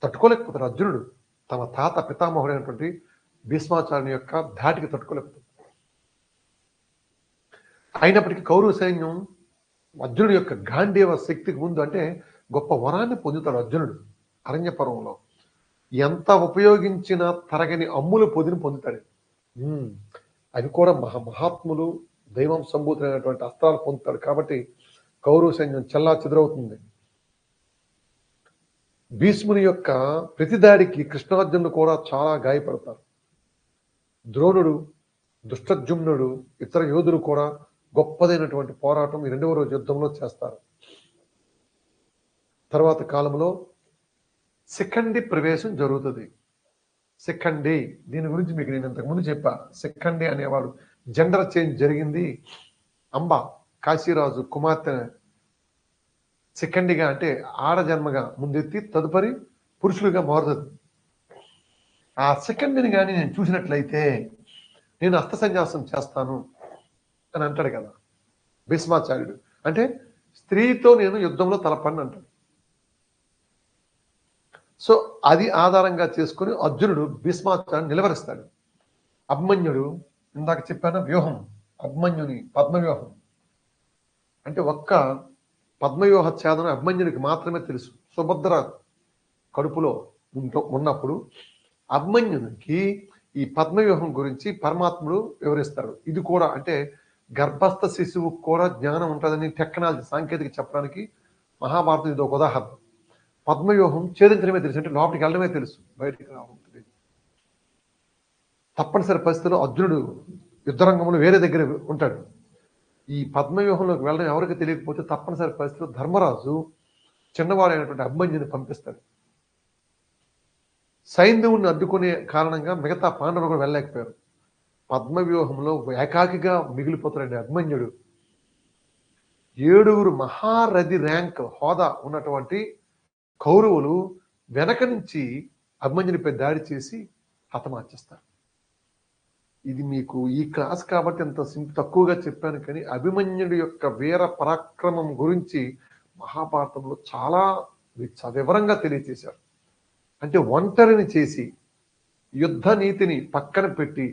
తట్టుకోలేకపోతాడు అర్జునుడు. తమ తాత పితామహుడైనటువంటి భీష్మాచార్యుని యొక్క ధాటికి తట్టుకోలేకపోతాడు. అయినప్పటికీ కౌరవ సైన్యం అర్జునుడి యొక్క గాంధీవ శక్తికి ముందు, అంటే గొప్ప వరాన్ని పొందుతాడు అర్జునుడు. అరణ్య పర్వంలో ఎంత ఉపయోగించిన తరగని అమ్ముల పొదిని పొందుతాడు. అవి కూడా మహాత్ములు, దైవం సంభూతులైనటువంటి అస్త్రాలు పొందుతాడు. కాబట్టి కౌరవ సైన్యం చల్లా చెదురవుతుంది. భీష్ముని యొక్క ప్రతిదాడికి కృష్ణార్జునుడు కూడా చాలా గాయపడతారు. ద్రోణుడు, దుష్టజుమ్నుడు, ఇతర యోధులు కూడా గొప్పదైనటువంటి పోరాటం ఈ రెండవ రోజు యుద్ధంలో చేస్తారు. తర్వాత కాలంలో శిఖండి ప్రవేశం జరుగుతుంది. శిఖండి, దీని గురించి మీకు నేను ఇంతకుముందు చెప్పా. శిఖండి అనేవాడు జెండర్ చేంజ్ జరిగింది. అంబ కాశీరాజు కుమార్తె శిఖండిగా, అంటే ఆడజన్మగా ముందెత్తి తదుపరి పురుషులుగా మారుతుంది. ఆ శిఖండిని కానీ నేను చూసినట్లయితే నేను అస్త్ర సన్యాసం చేస్తాను అని అంటాడు కదా భీష్మాచార్యుడు. అంటే స్త్రీతో నేను యుద్ధంలో తలపడిని అంటాడు. సో అది ఆధారంగా చేసుకుని అర్జునుడు భీష్మాచార్యుని నిలవరిస్తాడు. అభిమన్యుడు, ఇందాక చెప్పాను వ్యూహం, అభిమన్యుని పద్మవ్యూహం. అంటే ఒక్క పద్మవ్యూహ ఛేదన అభిమన్యునికి మాత్రమే తెలుసు. సుభద్ర కడుపులో ఉన్నప్పుడు అభిమన్యునికి ఈ పద్మవ్యూహం గురించి పరమాత్ముడు వివరిస్తాడు. ఇది కూడా అంటే గర్భస్థ శిశువు కూడా జ్ఞానం ఉంటుందని టెక్నాలజీ సాంకేతిక చెప్పడానికి మహాభారతం ఇది ఒక ఉదాహరణ. పద్మవ్యూహం ఛేదించడమే తెలుసు, అంటే లోపలికి వెళ్ళడమే తెలుసు, బయటికి రావడం తెలియదు. తప్పనిసరి పరిస్థితుల్లో అర్జునుడు యుద్ధరంగంలో వేరే దగ్గర ఉంటాడు. ఈ పద్మవ్యూహంలోకి వెళ్ళడం ఎవరికి తెలియకపోతే తప్పనిసరి పరిస్థితుల్లో ధర్మరాజు చిన్నవాడైనటువంటి అభిమన్యుని పంపిస్తాడు. సైంధవుని అడ్డుకునే కారణంగా మిగతా పాండవులు కూడా వెళ్ళలేకపోయారు. పద్మవ్యూహంలో ఏకాకిగా మిగిలిపోతాడండి అభిమన్యుడు. 7 మహారథి ర్యాంక్ హోదా ఉన్నటువంటి కౌరవులు వెనక నుంచి అభిమన్యునిపై దాడి చేసి హతమార్చేస్తారు. ఇది మీకు ఈ క్లాస్ కాబట్టి ఎంత తక్కువగా చెప్పాను, కానీ అభిమన్యుడి యొక్క వీర పరాక్రమం గురించి మహాభారతంలో చాలా వివరంగా తెలియచేశారు. అంటే ఒంటరిని చేసి యుద్ధ నీతిని పక్కన పెట్టి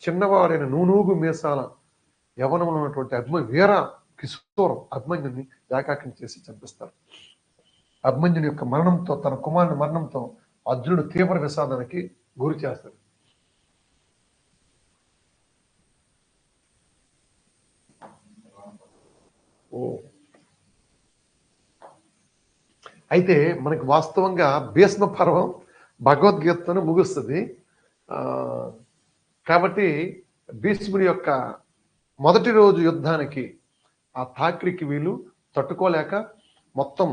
చిన్నవాడైన నూనూగు మీసాల యవనంలో ఉన్నటువంటి వీర కిశోరం అభిమన్యుని ఏకాకిని చేసి చంపిస్తారు. అభిమన్యుని యొక్క మరణంతో, తన కుమారుని మరణంతో అర్జునుడు తీవ్ర విషాదానికి గురి చేస్తాడు. అయితే మనకి వాస్తవంగా భీష్మ పర్వం భగవద్గీతను ముగుస్తుంది. కాబట్టి భీష్ముడి యొక్క మొదటి రోజు యుద్ధానికి ఆ తాక్రికి వీళ్ళు తట్టుకోలేక మొత్తం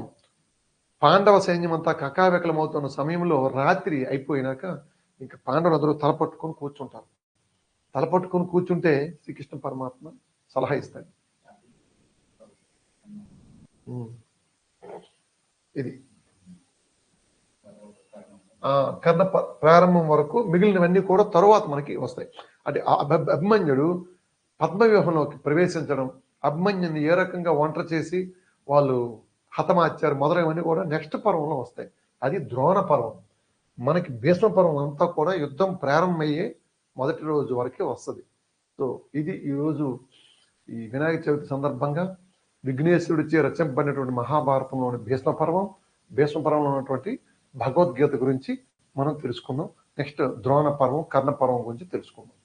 పాండవ సైన్యం అంతా కకావికలమవుతున్న సమయంలో రాత్రి అయిపోయినాక ఇంకా పాండవులందరూ తలపట్టుకొని కూర్చుంటారు. తలపట్టుకొని కూర్చుంటే శ్రీకృష్ణ పరమాత్మ సలహా ఇస్తాడు. ఇది కర్ణ ప్రారంభం వరకు, మిగిలినవన్నీ కూడా తరువాత మనకి వస్తాయి. అంటే అభిమన్యుడు పద్మవ్యూహంలోకి ప్రవేశించడం, అభిమన్యుని ఏ రకంగా ఒంటరి చేసి వాళ్ళు హతమార్చారు మొదలైనవన్నీ కూడా నెక్స్ట్ పర్వంలో వస్తాయి. అది ద్రోణ పర్వం. మనకి భీష్మ పర్వం అంతా కూడా యుద్ధం ప్రారంభమయ్యే మొదటి రోజు వరకే వస్తుంది. సో ఇది ఈరోజు ఈ వినాయక చవితి సందర్భంగా విఘ్నేశ్వరుడిచే రచింపబడినటువంటి మహాభారతంలోని భీష్మ పర్వంలో ఉన్నటువంటి భగవద్గీత గురించి మనం తెలుసుకుందాం. నెక్స్ట్ ద్రోణ పర్వం, కర్ణ పర్వం గురించి తెలుసుకుందాం.